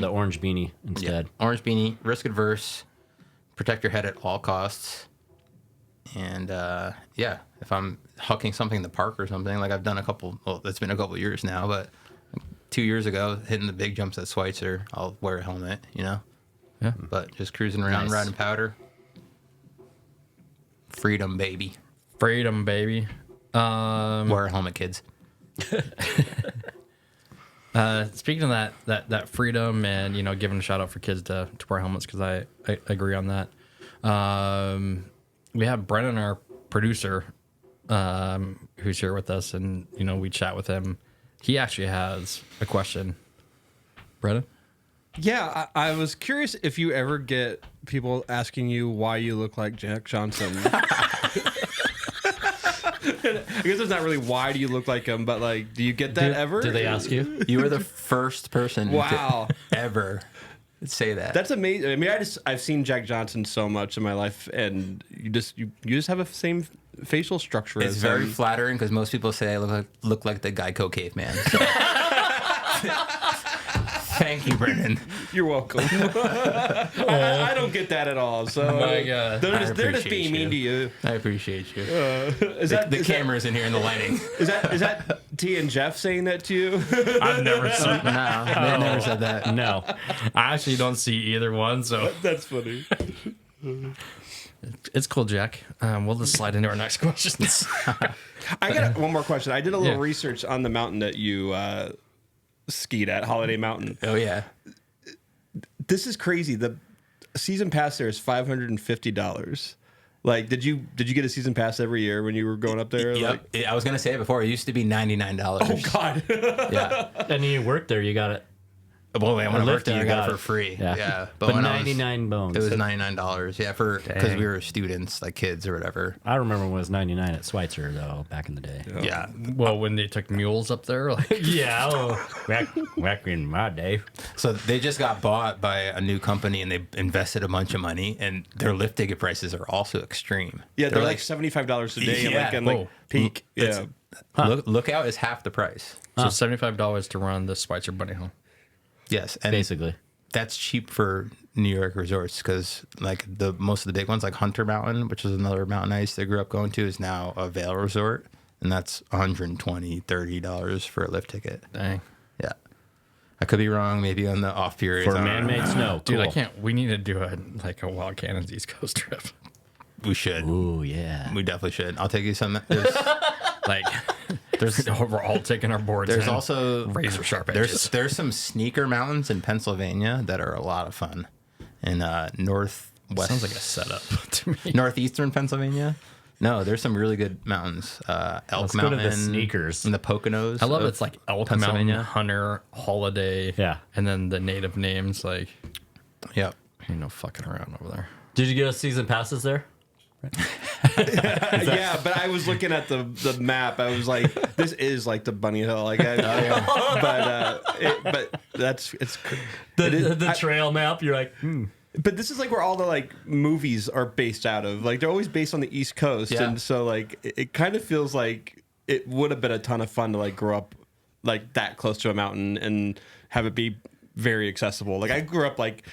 the orange beanie instead. Yeah, orange beanie, risk adverse, protect your head at all costs. And if I'm hucking something in the park or something, like I've done it's been a couple years now, but 2 years ago, hitting the big jumps at Schweitzer, I'll wear a helmet, Yeah. But just cruising around, Nice. riding powder. Freedom, baby. Freedom, baby. Wear a helmet, kids. Speaking of that freedom and, giving a shout out for kids to wear helmets, because I agree on that. We have Brennan, our producer, who's here with us, and, we chat with him. He actually has a question. Brennan? Yeah, I was curious if you ever get people asking you why you look like Jack Johnson. I guess it's not really why do you look like him, but like, do you get that ever? Do they ask you? You were the first person Wow. to ever say that. That's amazing. I mean, I've seen Jack Johnson so much in my life, and you just have the same facial structure. It's as very him. flattering because most people say I look like the Geico caveman. So. Thank you, Brennan. You're welcome. I don't get that at all. So My God. they're just appreciate being mean to you. I appreciate you. Is that The is camera's in here and the lighting. that T and Jeff saying that to you? I've never seen. No, they never said that. No. I actually don't see either one, so That's funny. it's cool, Jack. We'll just slide into our next questions. I got one more question. I did a little Yeah. research on the mountain that you skied at, Holiday Mountain. Oh yeah. This is crazy. The season pass there is $550. Like, did you get a season pass every year when you were going up there? Yep. Like, I was gonna say it before. It used to be $99. oh God. Yeah. And you worked there, you got it. Well, when I worked lifty, there, I you got got it for it. free. Yeah. Yeah. But when I was- 99 bones. It was $99. Yeah, because Dang. we were students, like kids or whatever. I remember when it was 99 at Schweitzer, though, back in the day. Yeah. Well, when they took mules up there, like Yeah, back in my day. So they just got bought by a new company and they invested a bunch of money, and their lift ticket prices are also extreme. Yeah, they're like $75 a day. Yeah. And like Whoa. peak. Yeah. Lookout is half the price. so $75 to run the Schweitzer Bunny Hill. Yes, and Basically. that's cheap for New York resorts because like most of the big ones, like Hunter Mountain, which is another mountain I used to grew up going to, is now a Vail resort, and that's $120, $30 for a lift ticket. Dang. Yeah, I could be wrong. Maybe on the off periods. For I don't know. man-made snow. Dude, I Cool. can't. We need to do a Wild Cannons East Coast trip. We should. Ooh, yeah. We definitely should. I'll take you some. Like, we're all taking our boards. There's in. also razor sharp edges. there's some sneaker mountains in Pennsylvania that are a lot of fun. In northwest, Sounds like a setup to me. northeastern Pennsylvania. No, there's some really good mountains. Elk Let's go to Mountain, the sneakers. and the Poconos. I love of it's like Elk Pennsylvania. Mountain, Hunter, Holiday, Yeah. and then the native names. Like, Yep. ain't no fucking around over there. Did you get a season passes there? Yeah, but I was looking at the map. I was like, this is like the Bunny Hill. Like, but it's The trail map, you're like, But this is like where all the like movies are based out of. Like they're always based on the East Coast, Yeah. and so like it kind of feels like it would have been a ton of fun to like grow up like that close to a mountain and have it be very accessible. Like I grew up like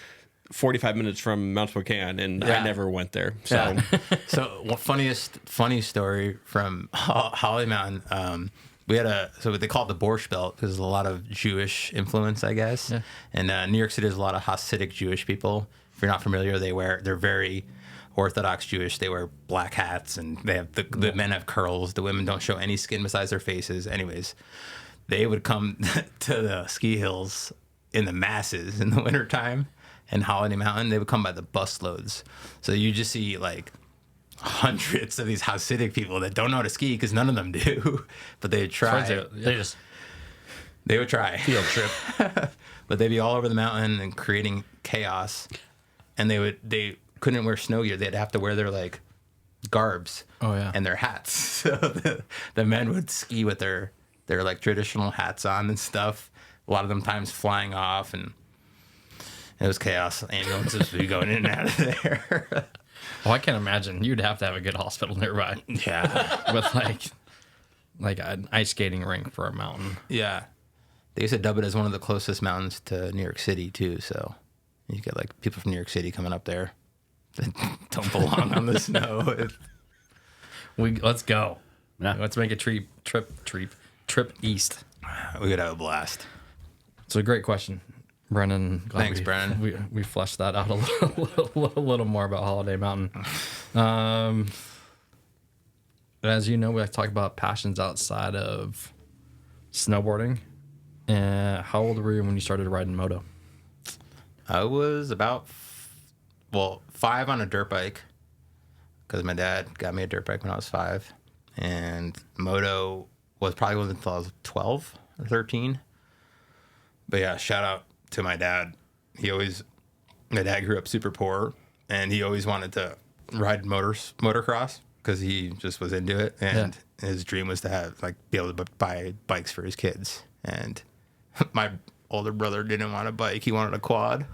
45 minutes from Mount Spokane, and Yeah. I never went there. So Yeah. So funny story from Holly Mountain. We had so they call it the Borscht Belt because there's a lot of Jewish influence, I guess. Yeah. And New York City has a lot of Hasidic Jewish people. If you're not familiar, they're very Orthodox Jewish. They wear black hats and they have the men have curls. The women don't show any skin besides their faces. Anyways, they would come to the ski hills in the masses in the wintertime. In Holiday Mountain, they would come by the busloads. So you just see like hundreds of these Hasidic people that don't know how to ski because none of them do, but they would try. They would try. field trip. But they'd be all over the mountain and creating chaos. And they couldn't wear snow gear. They'd have to wear their like garbs. Oh, yeah. And their hats. So the men would ski with their like traditional hats on and stuff. A lot of them times flying off, and it was chaos. Ambulances would be going in and out of there. Oh, I can't imagine. You'd have to have a good hospital nearby Yeah. with like like an ice skating rink for a mountain. Yeah. They used to dub it as one of the closest mountains to New York City too. So you get like people from New York City coming up there that don't belong on the snow. Let's go. Yeah. Let's make a trip east. We could have a blast. It's a great question, Brennan. Glad Thanks, Brennan. We fleshed that out a little more about Holiday Mountain. As you know, we like to talk about passions outside of snowboarding. How old were you when you started riding moto? I was about 5 on a dirt bike because my dad got me a dirt bike when I was 5, and moto was probably until I was 12 or 13. But yeah, shout out to my dad. My dad grew up super poor, and he always wanted to ride motocross because he just was into it, and his dream was to be able to buy bikes for his kids. And my older brother didn't want a bike; he wanted a quad.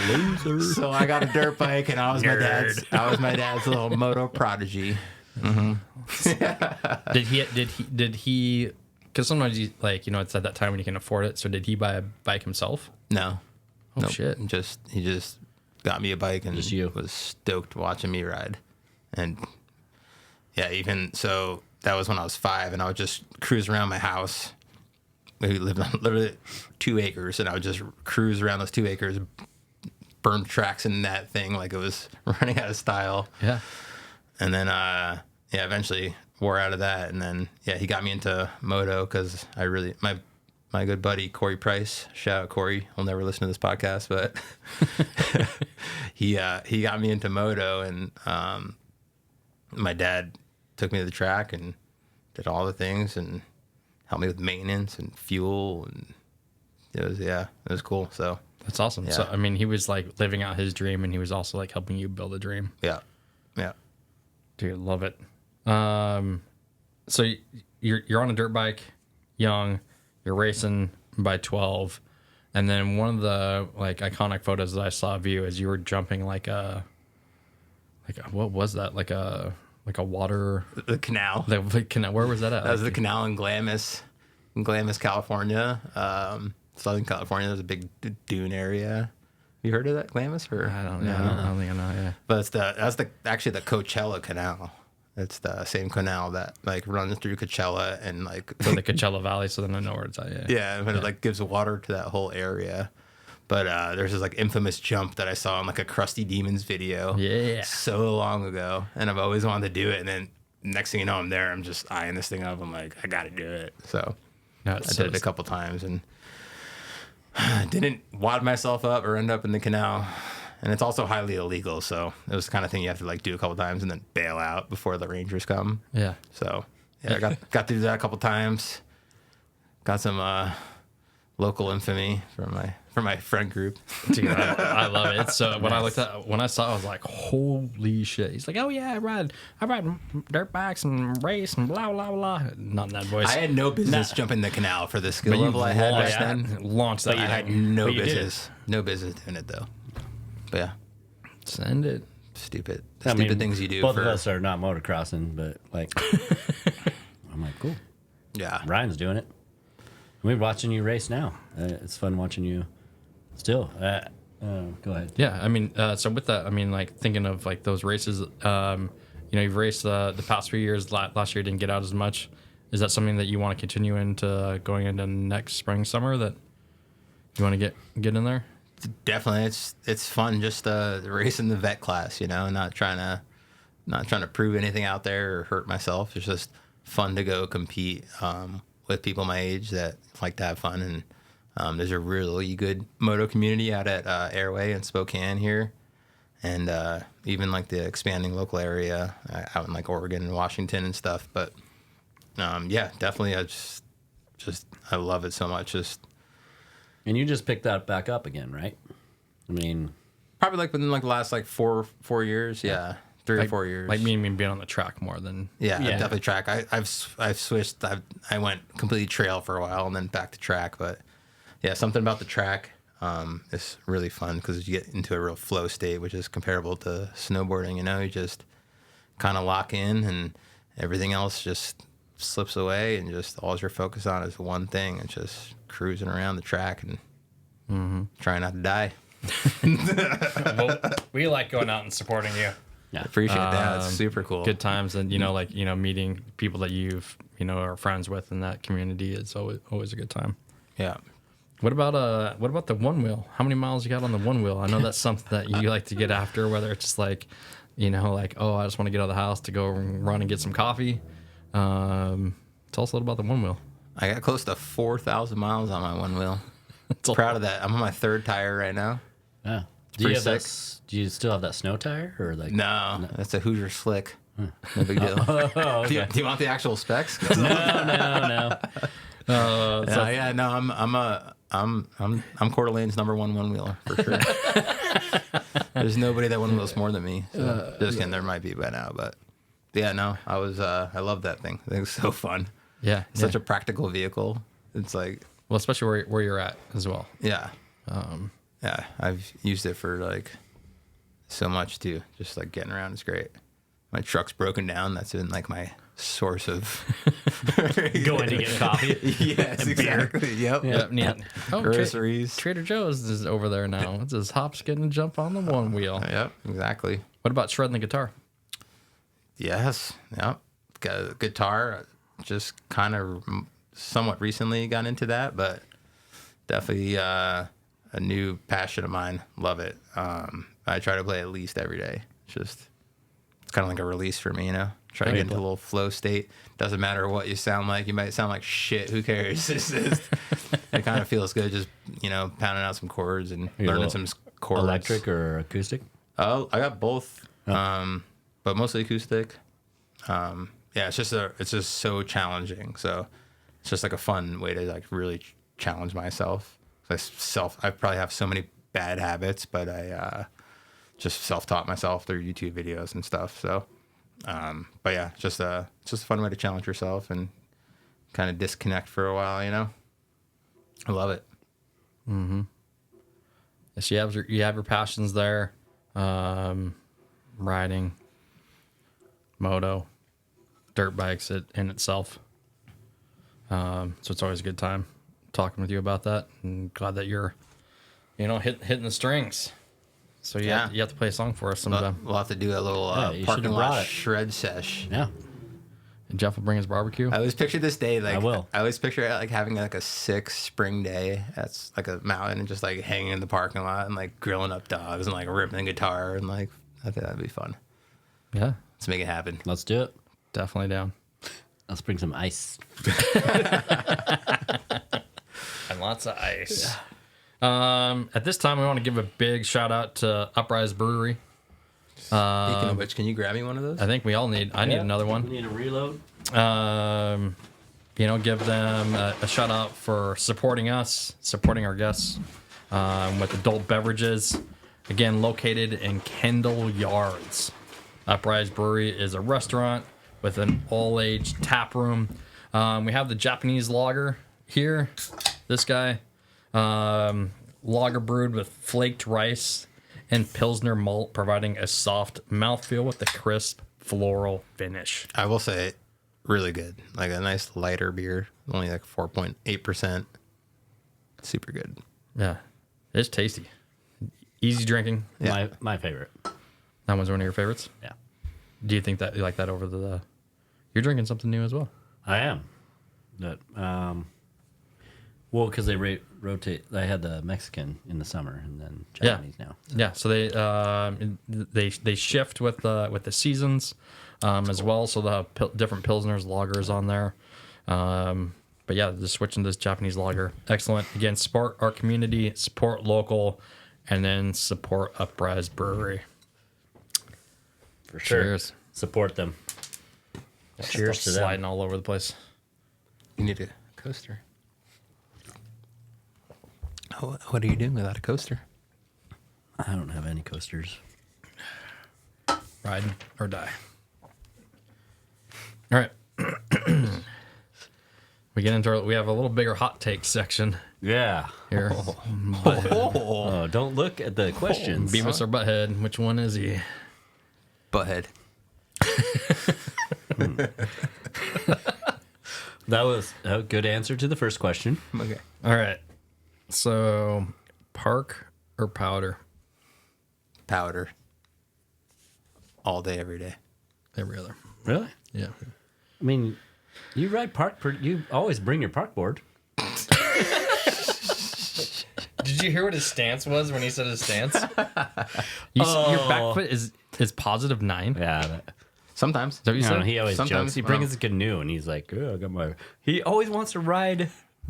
Loser. So I got a dirt bike, and I was my dad's little moto prodigy. Mm-hmm. Did he? Because sometimes it's at that time when you can afford it. So did he buy a bike himself? No. Oh Nope. shit! He just got me a bike and Just you. was stoked watching me ride. And yeah, even so, that was when I was 5, and I would just cruise around my house. We lived on literally 2 acres, and I would just cruise around those 2 acres, burn tracks in that thing like it was running out of style. Yeah. And then, eventually wore out of that. And then, he got me into moto because my good buddy, Corey Price, shout out Corey, he'll never listen to this podcast, but he got me into moto, and my dad took me to the track and did all the things and helped me with maintenance and fuel, and it was cool. So That's awesome. Yeah. So I mean, he was like living out his dream, and he was also like helping you build a dream. yeah. Dude, love it. So you're on a dirt bike, young, you're racing by 12, and then one of the like iconic photos that I saw of you is you were jumping what was that? Like a water The canal. the canal. Where was that at? That was the canal in Glamis, California. Southern California. There's a big dune area. You heard of that, Glamis? Or I don't think I know. Yeah. But that's actually the Coachella Canal. It's the same canal that like runs through Coachella and like So the Coachella Valley. So then I know where it's at. Yeah. but it like gives water to that whole area. But there's this like infamous jump that I saw in like a Krusty Demons video. Yeah. So long ago, and I've always wanted to do it. And then next thing you know, I'm there. I'm just eyeing this thing up. I'm like, I got to do it. So No, I did it a couple times and didn't wad myself up or end up in the canal. And it's also highly illegal, so it was the kind of thing you have to like do a couple times and then bail out before the Rangers come. Yeah. So I got to do that a couple times. Got some local infamy from my friend group. Dude, I love it. So when I saw it, I was like, holy shit. He's like, oh yeah, I ride dirt bikes and race and blah blah blah. Not in that voice. I had no business jumping the canal for the skill level I had back then. Launched that. I had no business doing it though. But yeah, Send it. stupid I things you do. Both of us are not motocrossing, but like, I'm like, cool. Yeah. Ryan's doing it. We're watching you race now. It's fun watching you. Still, go ahead. Yeah, I mean, so with that, I mean, like thinking of like those races, you've raced the past few years. Last year didn't get out as much. Is that something that you want to continue into going into next spring, summer? That you want to get in there? Definitely, it's fun just racing the vet class, not trying to prove anything out there or hurt myself. It's just fun to go compete with people my age that like to have fun. And there's a really good moto community out at Airway in Spokane here, and even like the expanding local area out in like Oregon and Washington and stuff. But definitely, I love it so much. And you just picked that back up again, right? I mean, Probably like within like the last like four years, 3 or 4 years. Like me being on the track more than Yeah, definitely track. I've switched. I went completely trail for a while and then back to track. But yeah, something about the track is really fun because you get into a real flow state, which is comparable to snowboarding. You just kind of lock in everything else just slips away, and just all you're focused on is one thing, and just cruising around the track and trying not to die. Well, we like going out and supporting you. Yeah. Appreciate that. It's super cool. Good times, and meeting people that you've are friends with in that community. It's always a good time. Yeah. What about the one wheel? How many miles you got on the one wheel? I know that's something that you like to get after, whether it's just like, oh, I just want to get out of the house to go run and get some coffee. Tell us a little about the one wheel. I got close to 4,000 miles on my one wheel. Proud of that. I'm on my third tire right now. Yeah. pretty sick. Do you still have that snow tire or like? No, that's a Hoosier Slick. No big deal. Oh, okay. Do you want the actual specs? No. I'm Coeur d'Alene's #1 one wheeler for sure. There's nobody that one wheels more than me. So just kidding, there might be by now, but yeah, no, I love that thing. I think it's so fun. Yeah, It's such a practical vehicle. It's like, well, especially where you're at as well. yeah, yeah. I've used it for like so much too. Just like getting around is great. My truck's broken down. That's been like my source of Going to get coffee. Yes, exactly. Yep. Yeah. Oh, Groceries. Trader Joe's is over there now. It's just hop, skid, and jump on the one wheel. Yep, exactly. What about shredding the guitar? Yes. Yep. Got a guitar. Just kind of somewhat recently got into that, but definitely a new passion of mine. Love it. I try to play at least every day. It's kind of like a release for me, you know? Try to get into a little flow state. Doesn't matter what you sound like. You might sound like shit. Who cares? It kind of feels good just, pounding out some chords and learning some chords. Electric or acoustic? Oh, I got both, but mostly acoustic. Yeah, it's just so challenging. So it's just like a fun way to like really challenge myself. I probably have so many bad habits, but I just self-taught myself through YouTube videos and stuff. So, but yeah, it's just a fun way to challenge yourself and kind of disconnect for a while. I love it. Mm-hmm. Yes, you have your passions there, riding, moto, dirt bikes in itself. So it's always a good time talking with you about that, and glad that you're, hitting the strings. So you have to play a song for us sometime. We'll have to do a little parking lot shred sesh. Yeah. And Jeff will bring his barbecue. I always picture this day like I will. I always picture it like having like a sick spring day. That's like a mountain and just like hanging in the parking lot and like grilling up dogs and like ripping a guitar and like I think that'd be fun. Yeah, Let's make it happen. Let's do it. definitely down. Let's bring some ice. And lots of ice. At this time, we want to give a big shout out to Uprise Brewery. Speaking of which, can you grab me one of those? I think we all need. I need another We one. need a reload. Give them a shout out for supporting us, supporting our guests with adult beverages. Again, located in Kendall Yards. Uprise Brewery is a restaurant with an all-age tap room. We have the Japanese lager here. This guy, lager brewed with flaked rice and Pilsner malt, providing a soft mouthfeel with a crisp floral finish. I will say, really good. Like a nice lighter beer, only like 4.8%. Super good. Yeah, it's tasty. Easy drinking. Yeah. My favorite. That one's one of your favorites? Yeah. Do you think that you like that over the... You're drinking something new as well. I am. But, well, because they rotate. I had the Mexican in the summer and then Japanese now. Yeah, so they shift with the seasons as well. So they'll have different pilsners, lagers on there. But yeah, just switching to this Japanese lager, excellent. Again, support our community, support local, and then support Uprise Brewery. For sure. Cheers. Support them. Cheers to them. Sliding all over the place. You need a coaster. Oh, what are you doing without a coaster? I don't have any coasters. Riding or die. All right. We have a little bigger hot take section Yeah. here. Oh, don't look at the questions. Beavis or Butthead, which one is he? Butthead. That was a good answer to the first question. Okay. All right. So, park or powder? Powder. All day, every day. Every other. Really? Yeah. I mean, you ride you always bring your park board. Did you hear what his stance was when he said his stance? Your back foot is positive 9. Yeah. Sometimes. Is that what you No, said? he always Sometimes, jokes. He brings his canoe and he's like, "Oh, I got my." He always wants to ride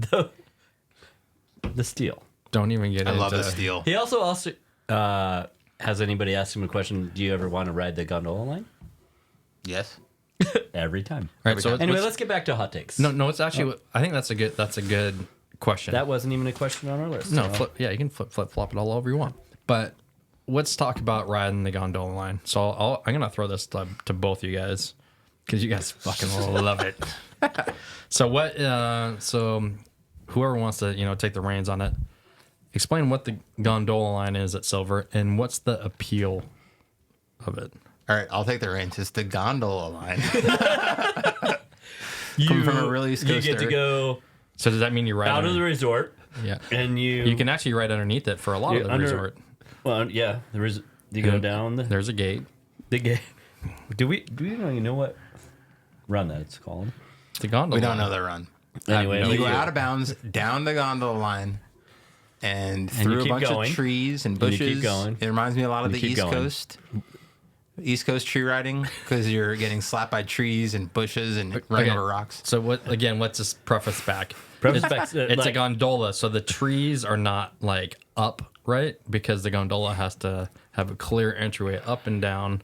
the steel. Don't even get I into love the steel. He also has anybody asked him a question? Do you ever want to ride the gondola line? Yes. Every time. All right, so Anyway, let's get back to hot takes. no, it's actually. I think that's a good question. That wasn't even a question on our list. No, so- you can flip flop it all over you want. But let's talk about riding the gondola line. So I'm gonna throw this to both you guys because you guys fucking love it. So what? So whoever wants to take the reins on it, explain what the gondola line is at Silver and what's the appeal of it. All right, I'll take the reins. It's the gondola line. You, Coming from a really East you get Coaster. to go So does that mean you ride out of the under- resort Yeah. and You can actually ride underneath it for a lot of You're the under- resort. Well, yeah, there is. You go down There's a gate. the gate. Do we even know what run that's called? The gondola. We don't line. know the run. Anyway, You we go do. out of bounds, down the gondola line, and you through a keep bunch going. of trees and And you bushes. keep going. It reminds me a lot of You the keep East going. Coast. East Coast tree riding because you're getting slapped by trees and bushes and running Okay. over rocks. So what? Again, let's just preface back. Preface it's, back, it's a like- gondola, so the trees are not like up, right? Because the gondola has to have a clear entryway up and down,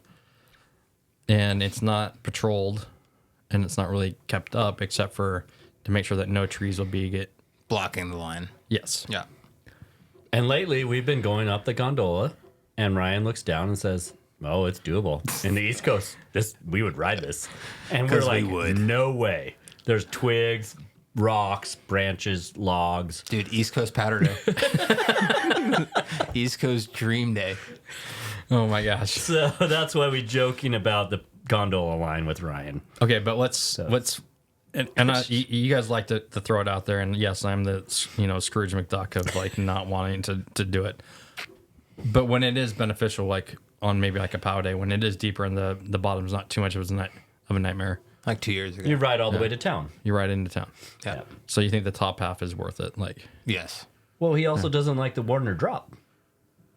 and it's not patrolled, and it's not really kept up except for to make sure that no trees will get. Blocking the line. Yes. Yeah. And lately, we've been going up the gondola, and Ryan looks down and says, "Oh, it's doable in the East Coast. We would ride this." And we're 'Cause we like, would. "No way." There's twigs, rocks, branches, logs. Dude, East Coast powder day. East Coast dream day. Oh my gosh. So that's why we're joking about the gondola line with Ryan. Okay, but let's you guys like to throw it out there, and yes, I'm the Scrooge McDuck of like not wanting to do it. But when it is beneficial, like on maybe like a power day, when it is deeper and the bottom's not too much of a nightmare, Like 2 years ago. You ride all the way to town. you ride into town. yeah. So you think the top half is worth it? Like, Yes. Well, he also doesn't like the Warner drop.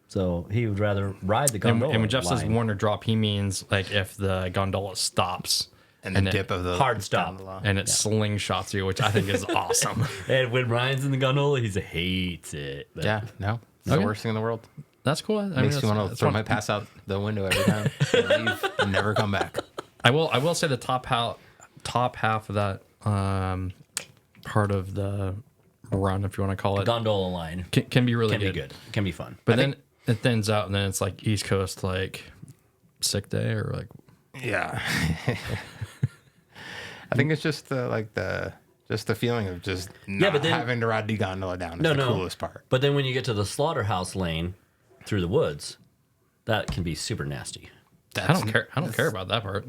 So he would rather ride the and gondola when Jeff says line. Warner drop, he means like if the gondola stops And the dip of the hard stop. gondola. and it slingshots you, which I think is awesome. And when Ryan's in the gondola, he hates it. But Yeah, no. It's Okay. the worst thing in the world. That's cool. I mean, Makes you that's- want to that's throw fun. my pass out the window every time. And leave and never come back. I will say the top half of that part of the run, if you want to call it, gondola line can be really can be good. good. Can be fun. But then it thins out, and then it's like East Coast like sick day or like Yeah. I think it's just the feeling of just not but then- having to ride the gondola down is No, the no. coolest part. But then when you get to the slaughterhouse lane through the woods, that can be super nasty. I don't care. I don't care about that part.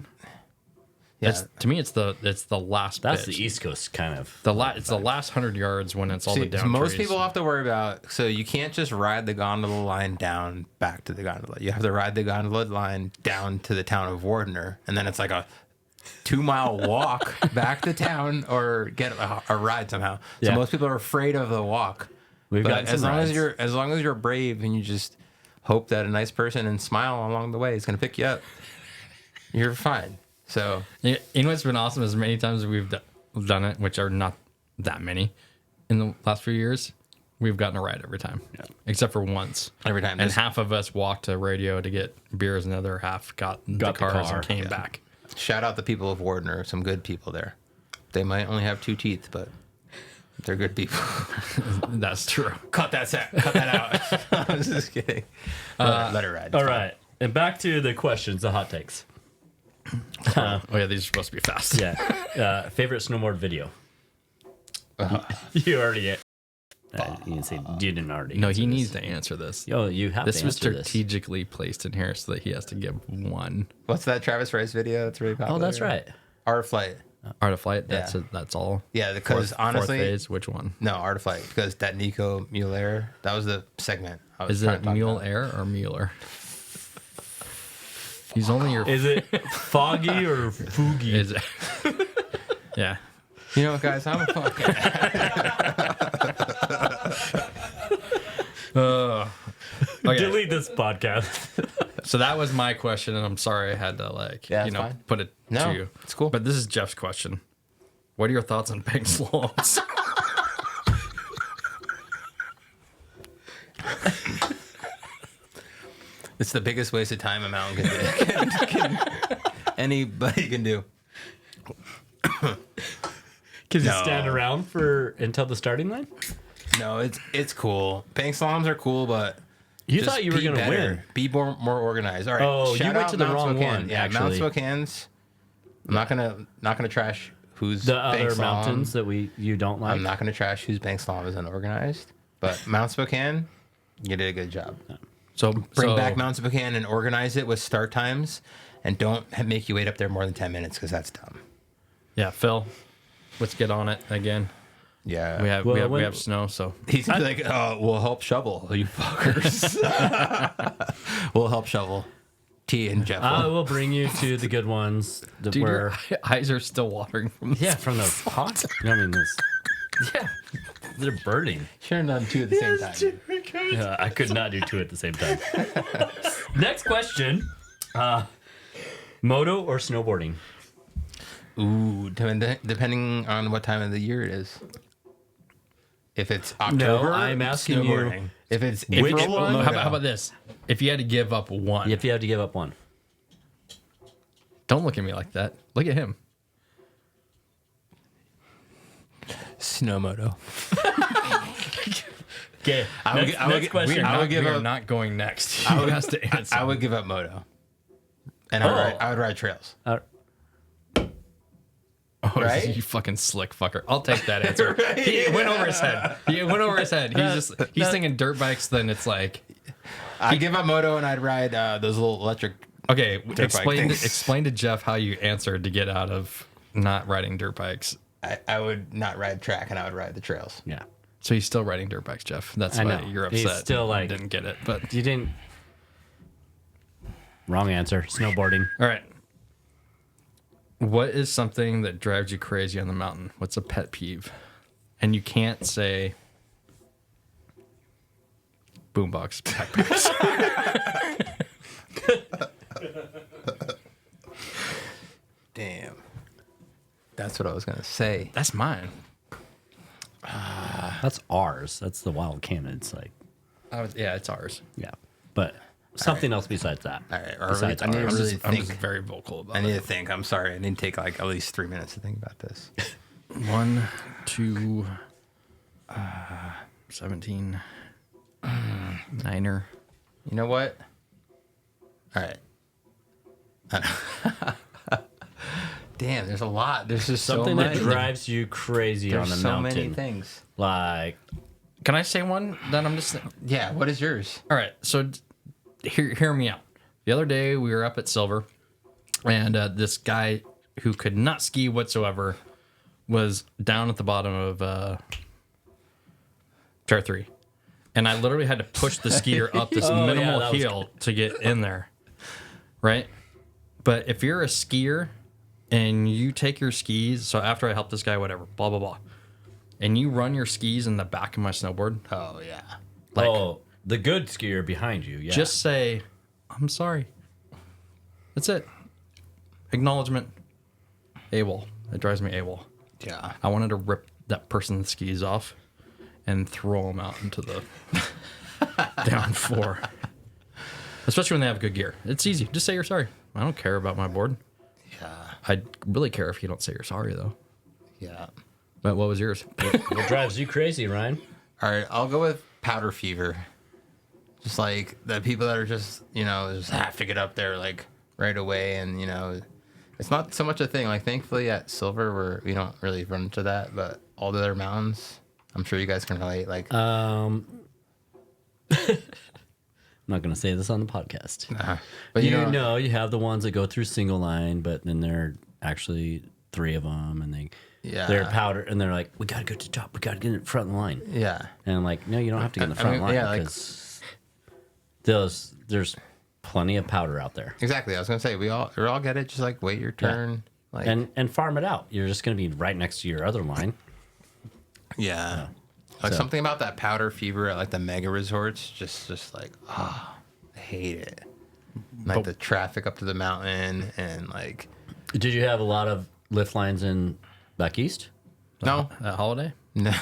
Yeah, To me, it's the last. That's pitch. the East Coast kind of. It's the last 100 yards when it's all See, the down. most trees. people have to worry about. So you can't just ride the gondola line down back to the gondola. You have to ride the gondola line down to the town of Wardener, and then it's like a 2-mile walk back to town or get a ride somehow. So Yeah. most people are afraid of the walk. We've But got as some long rides. as you're brave and you just hope that a nice person and smile along the way is going to pick you up, you're fine. So You know what's been awesome is many times we've done it, which are not that many in the last few years. We've gotten a ride every time, except for once. every time, And half of us walked to radio to get beers, and the other half got the cars car, and came yeah. back. shout out the people of Wardener, some good people there. They might only have 2 teeth, but they're good people. That's true. Cut that out. I was just kidding. Let it ride. All right. And back to the questions, the hot takes. Oh yeah, these are supposed to be fast. Yeah. Favorite snowboard video? You already. You didn't already. No, answer he this. needs to answer this. Yo, you have This to was answer this. strategically placed in here so that he has to give one. What's that Travis Rice video? That's really popular. Oh, that's right. Art of Flight. Art of Flight. Yeah. That's all. Yeah, because Fourth honestly, phase. Which one? no, Art of Flight, because that Nico Mueller, that was the segment. I was Is trying it to talk Mule about. Air or Mueller? He's only your. Is it foggy or foogy? Is it? Yeah. You know what, guys? I'm a fucking. Okay. Delete this podcast. So that was my question, and I'm sorry I had to Yeah, it's fine. put it No, to you. it's cool. But this is Jeff's question. What are your thoughts on bank slopes? It's the biggest waste of time a mountain anybody can do. Can you No. stand around for until the starting line? No, it's cool. Bank slaloms are cool, but You just thought you were be going to better. win. Be more organized. All right. Oh, you shout went out to the Mount wrong Spokane. one, Yeah, Mount actually. Spokane's. I'm not gonna trash who's The bank other slalom. mountains that you don't like. I'm not gonna trash whose bank slalom is unorganized. But Mount Spokane, you did a good job. So Bring back Mount Spokane and organize it with start times, and don't make you wait up there more than 10 minutes because that's dumb. Yeah, Phil, let's get on it again. Yeah, We have Well, we when- have snow, so He's gonna be like, "Oh, we'll help shovel, you fuckers. We'll help shovel." T and Jeff. I will. will bring you to the good ones that dude, were your eyes are still watering from this. yeah from the hot. I mean, this, Yeah. they're burning. Should have done two at the same time. Yeah, I could not do two at the same time. Next question: moto or snowboarding? Ooh, depending on what time of the year it is. If it's October, I'm asking you snowboarding. If it's which April, one? moto. How about this? If you had to give up one, If you had to give up one, don't look at me like that. Look at him. Snowmoto. okay. I would Next gi- question. I would give we are up. not going next. He I would- has to answer. I would give up moto, and Oh. I would ride trails. Oh, right? you fucking slick fucker. I'll take that answer. He went over his head. He went over his head. He's thinking dirt bikes. Then it's like, I give up moto, and I'd ride those little electric. okay, bike explain things. to Jeff how you answered to get out of not riding dirt bikes. I would not ride track, and I would ride the trails. Yeah. So he's still riding dirt bikes, Jeff. That's I why know. you're He's upset. still You like- didn't get it. But You didn't. Wrong answer. Snowboarding. all right. What is something that drives you crazy on the mountain? What's a pet peeve? And you can't say boombox backpacks. Damn. That's what I was gonna say. That's mine. That's ours. That's the Wild Canids. Like, Yeah, it's ours. yeah. But something else besides that. All right, Besides I need to ours. really I'm just think. very vocal about I it. need to think. I'm sorry. I need to take like at least 3 minutes to think about this. 1, 2, 17, Niner. You know what? All right. Damn, there's a lot. There's just Something so that many. drives you crazy There's on the so mountain. many things. Like, Can I say one? Then I'm just. Yeah. What is yours? All right, so hear me out. The other day we were up at Silver, and this guy who could not ski whatsoever was down at the bottom of Chair 3. And I literally had to push the skier up this Oh, yeah, minimal that was hill to get in there. Right? But if you're a skier and you take your skis, so after I help this guy, whatever, blah, blah, blah, and you run your skis in the back of my snowboard, Oh yeah. like, oh, the good skier behind you. Yeah. just say, I'm sorry. That's it. Acknowledgement. AWOL. It drives me AWOL. Yeah. I wanted to rip that person's skis off and throw them out into the down floor. Especially when they have good gear. It's easy. Just say you're sorry. I don't care about my board. Yeah. I'd really care if you don't say you're sorry, though. Yeah. But what was yours? what drives you crazy, Ryan? All right. I'll go with powder fever. Just like the people that are just, just have to get up there like right away. And, it's not so much a thing. Like, thankfully at Silver, we don't really run into that. But all the other mountains, I'm sure you guys can relate. Like, I'm not going to say this on the podcast. but You know, you have the ones that go through single line, but then they're actually 3 of them, and Yeah. they're powder, and they're like, we gotta go to the top, we gotta get in front of the line. Yeah. And I'm like, no, you don't have to get in the front line yeah, like- because there's plenty of powder out there. Exactly. I was gonna say we all get it. Just like wait your turn. Like And farm it out. You're just gonna be right next to your other line. yeah. Like So- something about that powder fever at like the mega resorts. Just like I hate it. Like the traffic up to the mountain and like Did you have a lot of lift lines in back east? no At Holiday? no.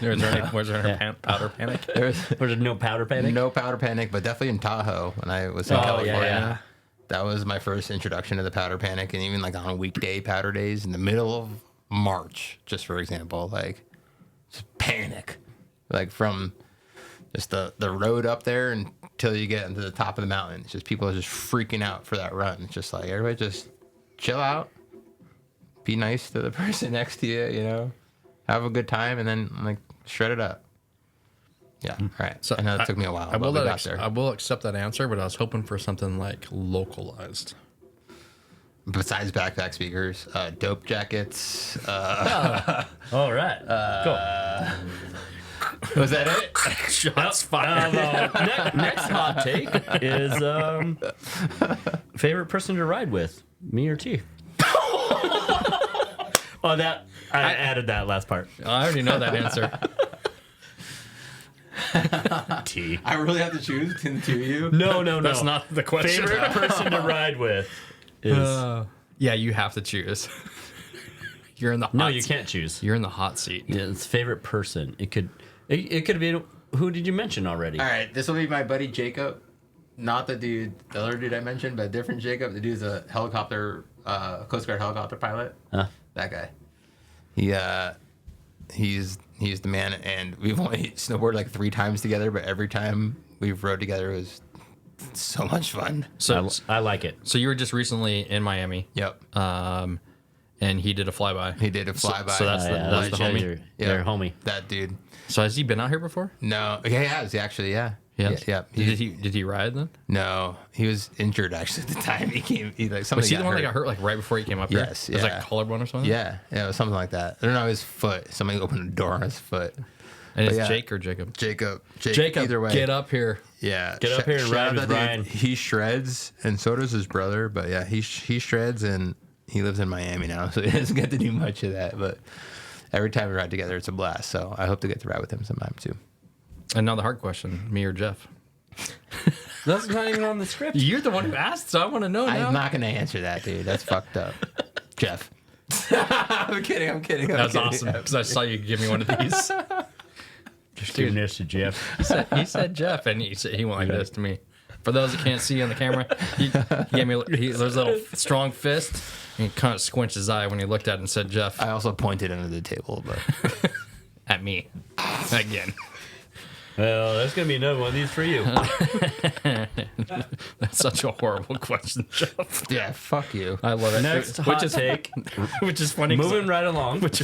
Was there any powder panic? There's Was there no powder panic? no powder panic, but definitely in Tahoe when I was in California. yeah. That was my first introduction to the powder panic, and even like on weekday powder days in the middle of March, just for example, like just panic, like from just the road up there until you get into the top of the mountain. It's just people are just freaking out for that run. It's just like everybody just chill out, be nice to the person next to you, you know, have a good time, and then like shred it up. Yeah, all right. So I know it took me a while, I but will, we got there. I will accept that answer, but I was hoping for something like localized. Besides backpack speakers, dope jackets. All right. Cool. Was that it? Shots fired. Next hot take is favorite person to ride with, me or T? Oh, that I added that last part. I already know that answer. T. I really have to choose between the two of you. No. That's not the question. Favorite person to ride with is Yeah, you have to choose. You're in the hot no, you seat. can't choose. You're in the hot seat. Yeah, it's favorite person. It could have been. Who did you mention already? All right, this will be my buddy Jacob. Not the dude, the other dude I mentioned, but a different Jacob. The dude's a helicopter, Coast Guard helicopter pilot. Huh? That guy. He's the man, and we've only snowboarded like 3 times together, but every time we've rode together it was so much fun. So, I like it. so you were just recently in Miami, Yep. and he did a flyby. He did a flyby. so that's the- that's the homie? Your homie. That dude. So has he been out here before? No, he has actually. Yeah. Yes. Yeah. Did he ride then? No, he was injured actually at the time he came. He like something. Was he the one that got hurt like right before he came up here? Yes, It was yeah. like collarbone or something. Yeah, it was something like that. I don't know his foot. Somebody opened a door on his foot. And it's But yeah. Jake or Jacob. Jacob. Jacob, Either way. get up here. Yeah. Get up here and shout ride out with that dude. Ryan. He shreds, and so does his brother. But yeah, he shreds, and he lives in Miami now, so he doesn't get to do much of that. But every time we ride together, it's a blast. So I hope to get to ride with him sometime too. And now the hard question: me or Jeff? That's not even on the script. You're the one who asked, so I want to know now. I'm not gonna answer that, dude. That's fucked up, Jeff. I'm kidding. That was awesome because I saw you give me one of these. Just giving this to Jeff. He said Jeff, and he went like this to me. For those that can't see on the camera, he gave me there's a little strong fist, and he kind of squinched his eye when he looked at it and said Jeff I also pointed under the table, but at me again. Well, there's gonna be another one of these for you. That's such a horrible question, Jeff. yeah, fuck you. I love it. Next hot take. Which is funny. 'cause Moving right along. Which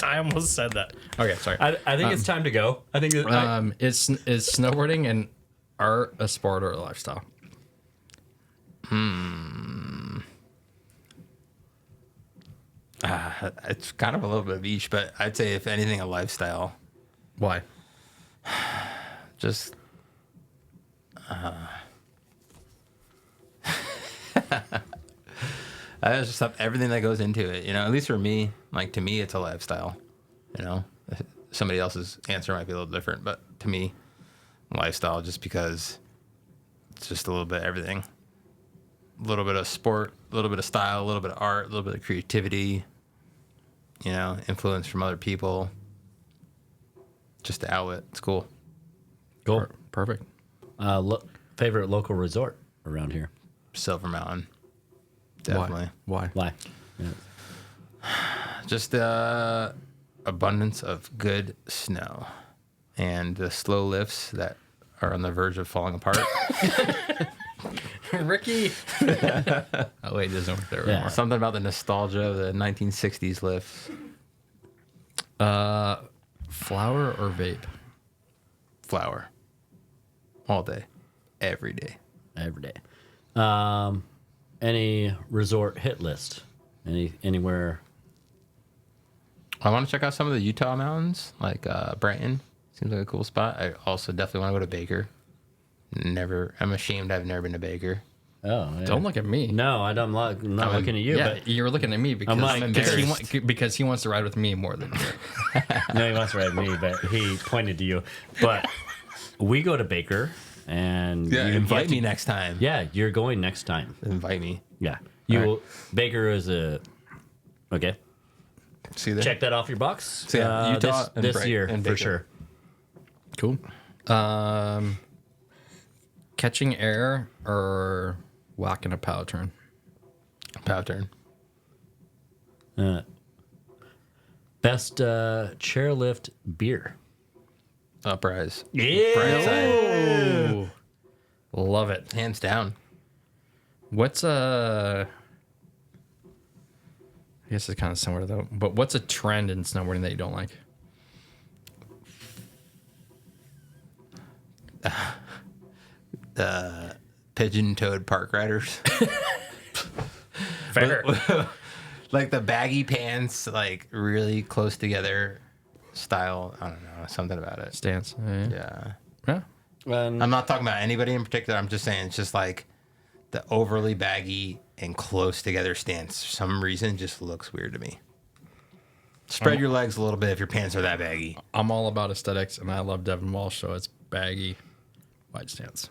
I almost said that. Okay, sorry. I think it's time to go. I think that, Is snowboarding an art, a sport, or a lifestyle? It's kind of a little bit of each, but I'd say if anything, a lifestyle. Why? Just that's just everything that goes into it, you know. At least for me, like to me, it's a lifestyle. You know, somebody else's answer might be a little different, but to me, lifestyle just because it's just a little bit of everything. A little bit of sport, a little bit of style, a little bit of art, a little bit of creativity. You know, influence from other people. Just the outlet. It's cool. cool. Perfect. Favorite local resort around here? Silver Mountain. Definitely. Why? Why? Yeah. Just the abundance of good snow and the slow lifts that are on the verge of falling apart. Ricky. Oh wait, it doesn't work there anymore. Something about the nostalgia of the 1960s lifts. Flower or vape? Flower. All day. Every day. Every day. Any resort hit list? Anywhere I want to check out some of the Utah mountains, like Brighton. Seems like a cool spot. I also definitely want to go to Baker. I'm ashamed I've never been to Baker. Oh, yeah. Don't look at me. No, I'm not looking at you. Yeah, But you're looking at me because, like, because he wants to ride with me more than you. no, he wants to ride me, but he pointed to you. But we go to Baker, and Yeah, you invite get me to- next time. Yeah, you're going next time. Invite me. Yeah, All Baker is okay. See you there. Check that off your box. So, yeah, Utah and this Bright- year and for Baker. sure. Cool. Catching air or whacking a power turn? Pow turn. Best chairlift beer. Uprise. Yeah. Bright side. Ooh. Love it. Hands down. What's I guess it's kind of similar though. But what's a trend in snowboarding that you don't like? Pigeon-toed park riders. Fair. Like the baggy pants, like really close together style. I don't know. Something about it. Stance. Yeah. Yeah. I'm not talking about anybody in particular. I'm just saying it's just like the overly baggy and close together stance. For some reason, just looks weird to me. Spread your legs a little bit if your pants are that baggy. I'm all about aesthetics, and I love Devin Walsh, so it's baggy, wide stance.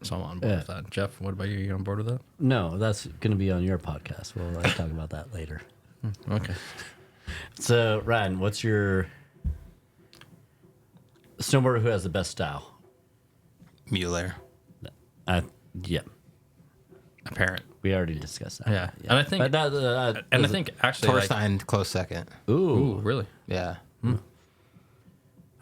So I'm on board with that. Jeff, what about you? You on board with that? No, that's going to be on your podcast. We'll talk about that later. Okay. So, Ryan, what's your snowboarder who has the best style? Mueller. Yeah, Apparent. we already discussed that. Yeah. And I think, But that, and I think actually, like, Torstein, close second. ooh, really? Yeah. all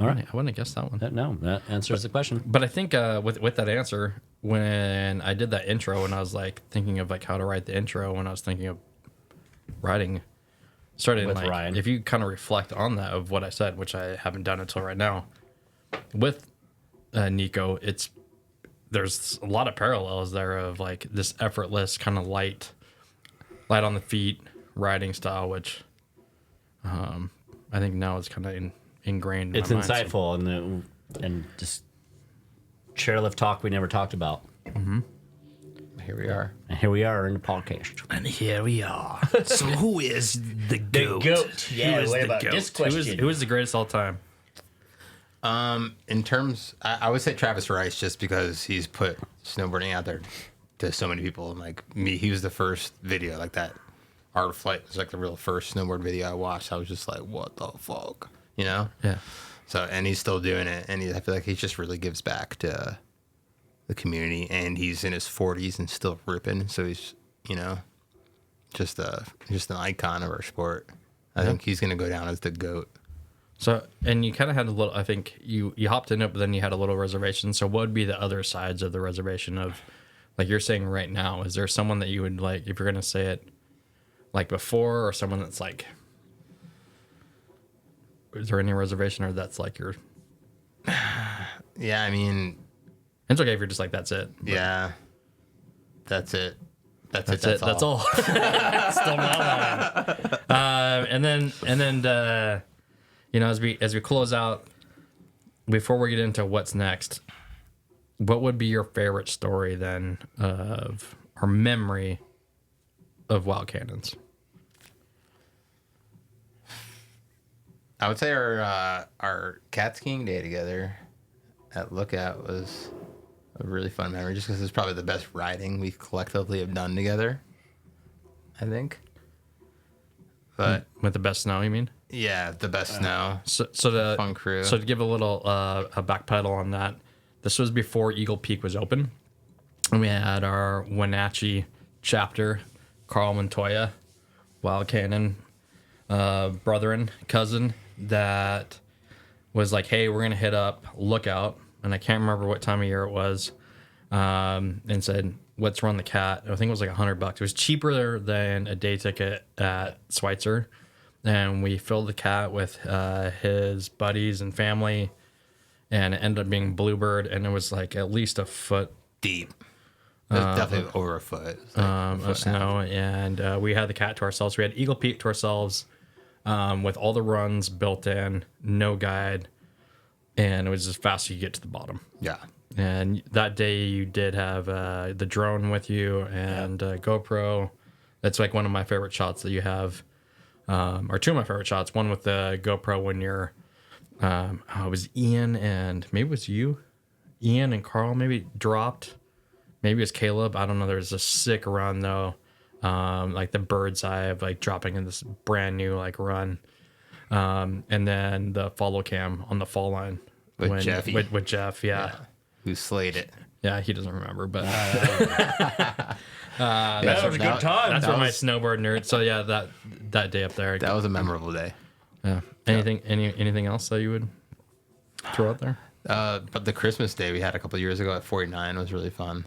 right. I wouldn't have guessed that one. No, that answers the question. But I think with that answer, when I did that intro, and I was like thinking of like how to write the intro, when I was thinking of writing, started With like, Ryan. if you kind of reflect on that of what I said, which I haven't done until right now, with Nico, there's a lot of parallels there of like this effortless kind of light on the feet riding style, which I think now is kind of ingrained. In It's my mind, so- insightful and just chairlift talk we never talked about. Here we are. And here we are in the podcast. And here we are. So who is the goat? Yeah, Who is what the about goat? this question? Who is the greatest all time? In terms, I would say Travis Rice, just because he's put snowboarding out there to so many people. And like me, he was the first video like that. Art of Flight was like the real first snowboard video I watched. I was just like, what the fuck, you know? Yeah. So, and he's still doing it, and I feel like he just really gives back to the community, and he's in his 40s and still ripping. So he's, just an icon of our sport. I think he's gonna go down as the GOAT. So, and you kind of had a little, I think you hopped in it, but then you had a little reservation. So what would be the other sides of the reservation of, like you're saying right now, is there someone that you would like, if you're going to say it like before, or someone that's like, is there any reservation, or that's like your, Yeah, I mean, it's okay if you're just like, that's it. But yeah, that's it. That's it. That's it. That's all. Still not mine. And then, as we close out, before we get into what's next, what would be your favorite story then of or memory of Wild Cannons? I would say our cat skiing day together at Lookout was a really fun memory, just because it's probably the best riding we collectively have done together, I think. But With the best snow, you mean? yeah, the best snow. So to Fun crew. So to give a little a backpedal on that, this was before Eagle Peak was open, and we had our Wenatchee chapter, Carl Montoya, Wild Cannon, cousin, that was like, hey, we're gonna hit up Lookout, and I can't remember what time of year it was, and said, let's run the cat. I think it was like $100. It was cheaper than a day ticket at Schweitzer. And we filled the cat with his buddies and family, and it ended up being Bluebird, and it was like at least a foot Deep. It was definitely over a foot. It was like a foot of and a half. snow, and we had the cat to ourselves. We had Eagle Peak to ourselves, with all the runs built in, no guide, and it was as fast as you get to the bottom. Yeah. And that day you did have the drone with you and GoPro. That's like one of my favorite shots that you have, or two of my favorite shots. One with the GoPro when you're, it was Ian and maybe it was you, Ian and Carl maybe dropped. Maybe it was Caleb. I don't know. There's a sick run though, like the bird's eye of like dropping in this brand new like run, and then the follow cam on the fall line With Jeffy. with Jeff, yeah. Who slayed it? Yeah, he doesn't remember, but That was a good time. that's where my snowboard nerd. So yeah, that day up there. That was a memorable day. Yeah. Anything else that you would throw out there? But the Christmas day we had a couple years ago at 49 was really fun.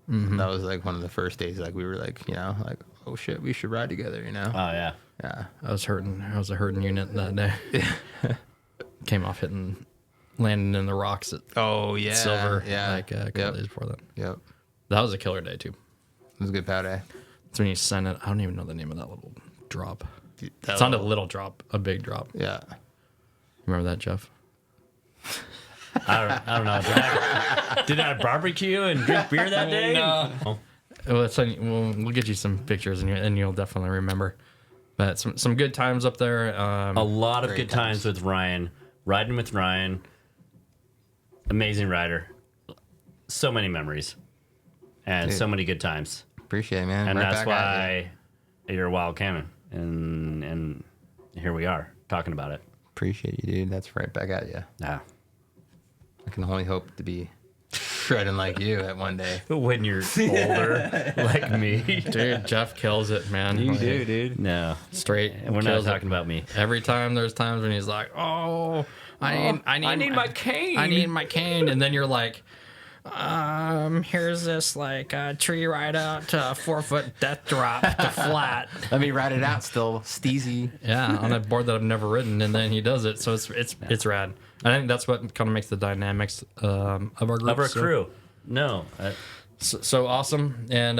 That was like one of the first days. Like we were like, like, oh shit, we should ride together. Oh yeah. Yeah. I was a hurting unit that day. Came off landing in the rocks at Oh yeah. Silver. Yeah. Like a couple days before that. Yep. That was a killer day too. It was a good pow day. That's when you send it. I don't even know the name of that little drop. Dude, It's not a little drop, a big drop. Yeah. Remember that, Jeff? I don't know. Did I barbecue and drink beer that day? No. Oh. We'll get you some pictures and you'll definitely remember. But some good times up there. A lot of Great good times with Ryan. Riding with Ryan. Amazing rider. So many memories. And Dude. so many good times. Appreciate it, man. And Right that's back at you. why you're a wild cammon. And here we are talking about it. Appreciate you, dude. That's right back at you. Yeah. I can only hope to be shredding like you at one day. When you're older, like me. Dude, Jeff kills it, man. Like, dude. No. Straight. We're not kills it. talking about me. Every time there's times when he's like, "Oh, I need my cane. I need my cane," and then you're like, here's this like tree ride out to a 4-foot death drop to flat. Let me ride it out still. Steezy. Yeah, on a board that I've never ridden, and then he does it. So it's rad. I think that's what kind of makes the dynamics of our group. Of our so- crew. No. So awesome. And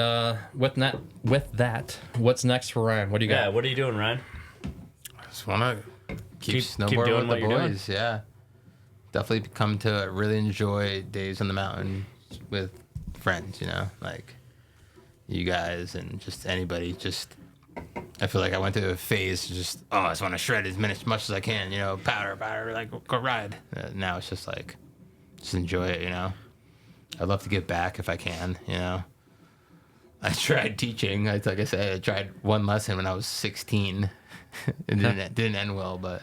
with that, what's next for Ryan? What do you Yeah, got? what are you doing, Ryan? Just want to keep snowboarding doing with what the you're doing. boys. Yeah. Definitely come to really enjoy days on the mountain with friends, like you guys and just anybody. Just, I feel like I went through a phase to just, I just want to shred as much as I can, powder, like go ride. Now it's just like, just enjoy it, I'd love to give back if I can, I tried teaching. Like I said, I tried one lesson when I was 16. It didn't end well, but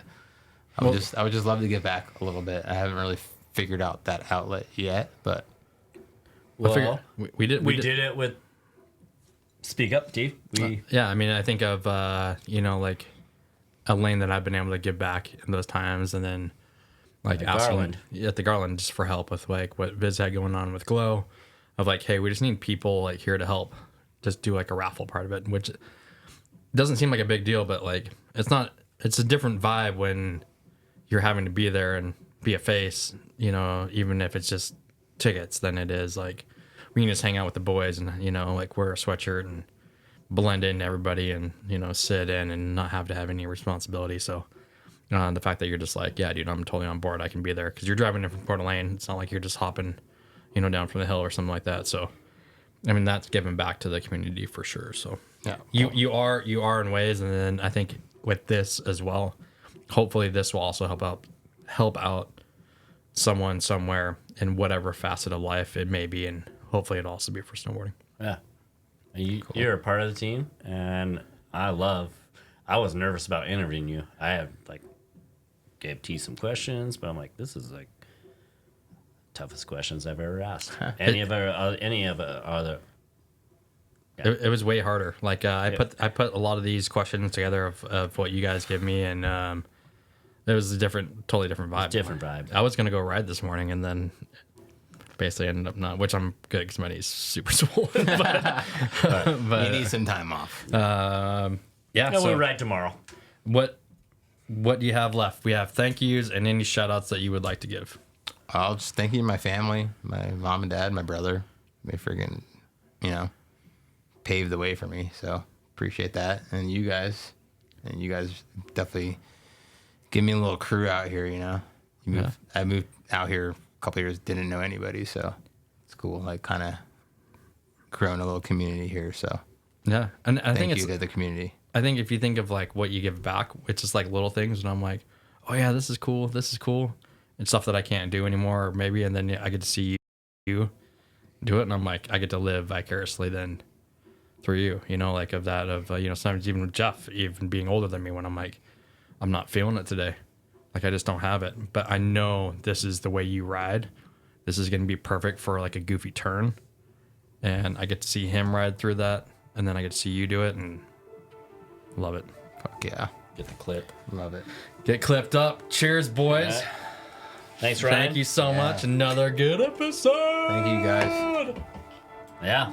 I would just love to give back a little bit. I haven't really figured out that outlet yet, but Well, we did it with. Speak up, Steve. Yeah, I mean, I think of like a lane that I've been able to give back in those times, and then like asking Garland. at the Garland just for help with like what Viz had going on with Glow, of like, hey, we just need people like here to help, just do like a raffle part of it, which doesn't seem like a big deal, but like it's a different vibe when you're having to be there and be a face, even if it's just tickets, than it is like we can just hang out with the boys and like wear a sweatshirt and blend into everybody and sit in and not have to have any responsibility. So the fact that you're just like, yeah, dude, I'm totally on board, I can be there, because you're driving in from Port Lane. It's not like you're just hopping down from the hill or something like that. So I mean, that's giving back to the community for sure. So yeah, you are in ways, and then I think with this as well, hopefully this will also help out someone somewhere in whatever facet of life it may be, and hopefully it'll also be for snowboarding. Yeah. You're a part of the team, and I was nervous about interviewing you. I have gave T some questions, but I'm like, this is like toughest questions I've ever asked. Any of our other. Yeah. It was way harder. Like I put a lot of these questions together of what you guys give me, and it was a totally different vibe. Different vibe. I was gonna go ride this morning, and then basically ended up not, which I'm good because my knee's super swollen. But you need some time off. Yeah. No, So we'll ride tomorrow. what do you have left? We have thank yous and any shout outs that you would like to give. I'll just thank you, my family, my mom and dad, my brother. They friggin', paved the way for me. So appreciate that. And you guys, and you guys definitely give me a little crew out here. You know, I moved out here a couple years, didn't know anybody, so it's cool. Like kind of growing a little community here. So Yeah, and I think thank it's you to the community. I think if you think of like what you give back, it's just like little things, and I'm like, oh yeah, this is cool, and stuff that I can't do anymore, or maybe, and then I get to see you do it, and I'm like, I get to live vicariously then through you, you know, like of that, of you know, sometimes even with Jeff, even being older than me, when I'm like, I'm not feeling it today, like I just don't have it, but I know this is the way you ride. This is going to be perfect for like a goofy turn, and I get to see him ride through that, and then I get to see you do it, and love it. Fuck yeah, Get the clip. love it. Get clipped up. Cheers, boys. Yeah. Thanks, Ryan. Thank you so much. Another good episode. Thank you guys. Yeah.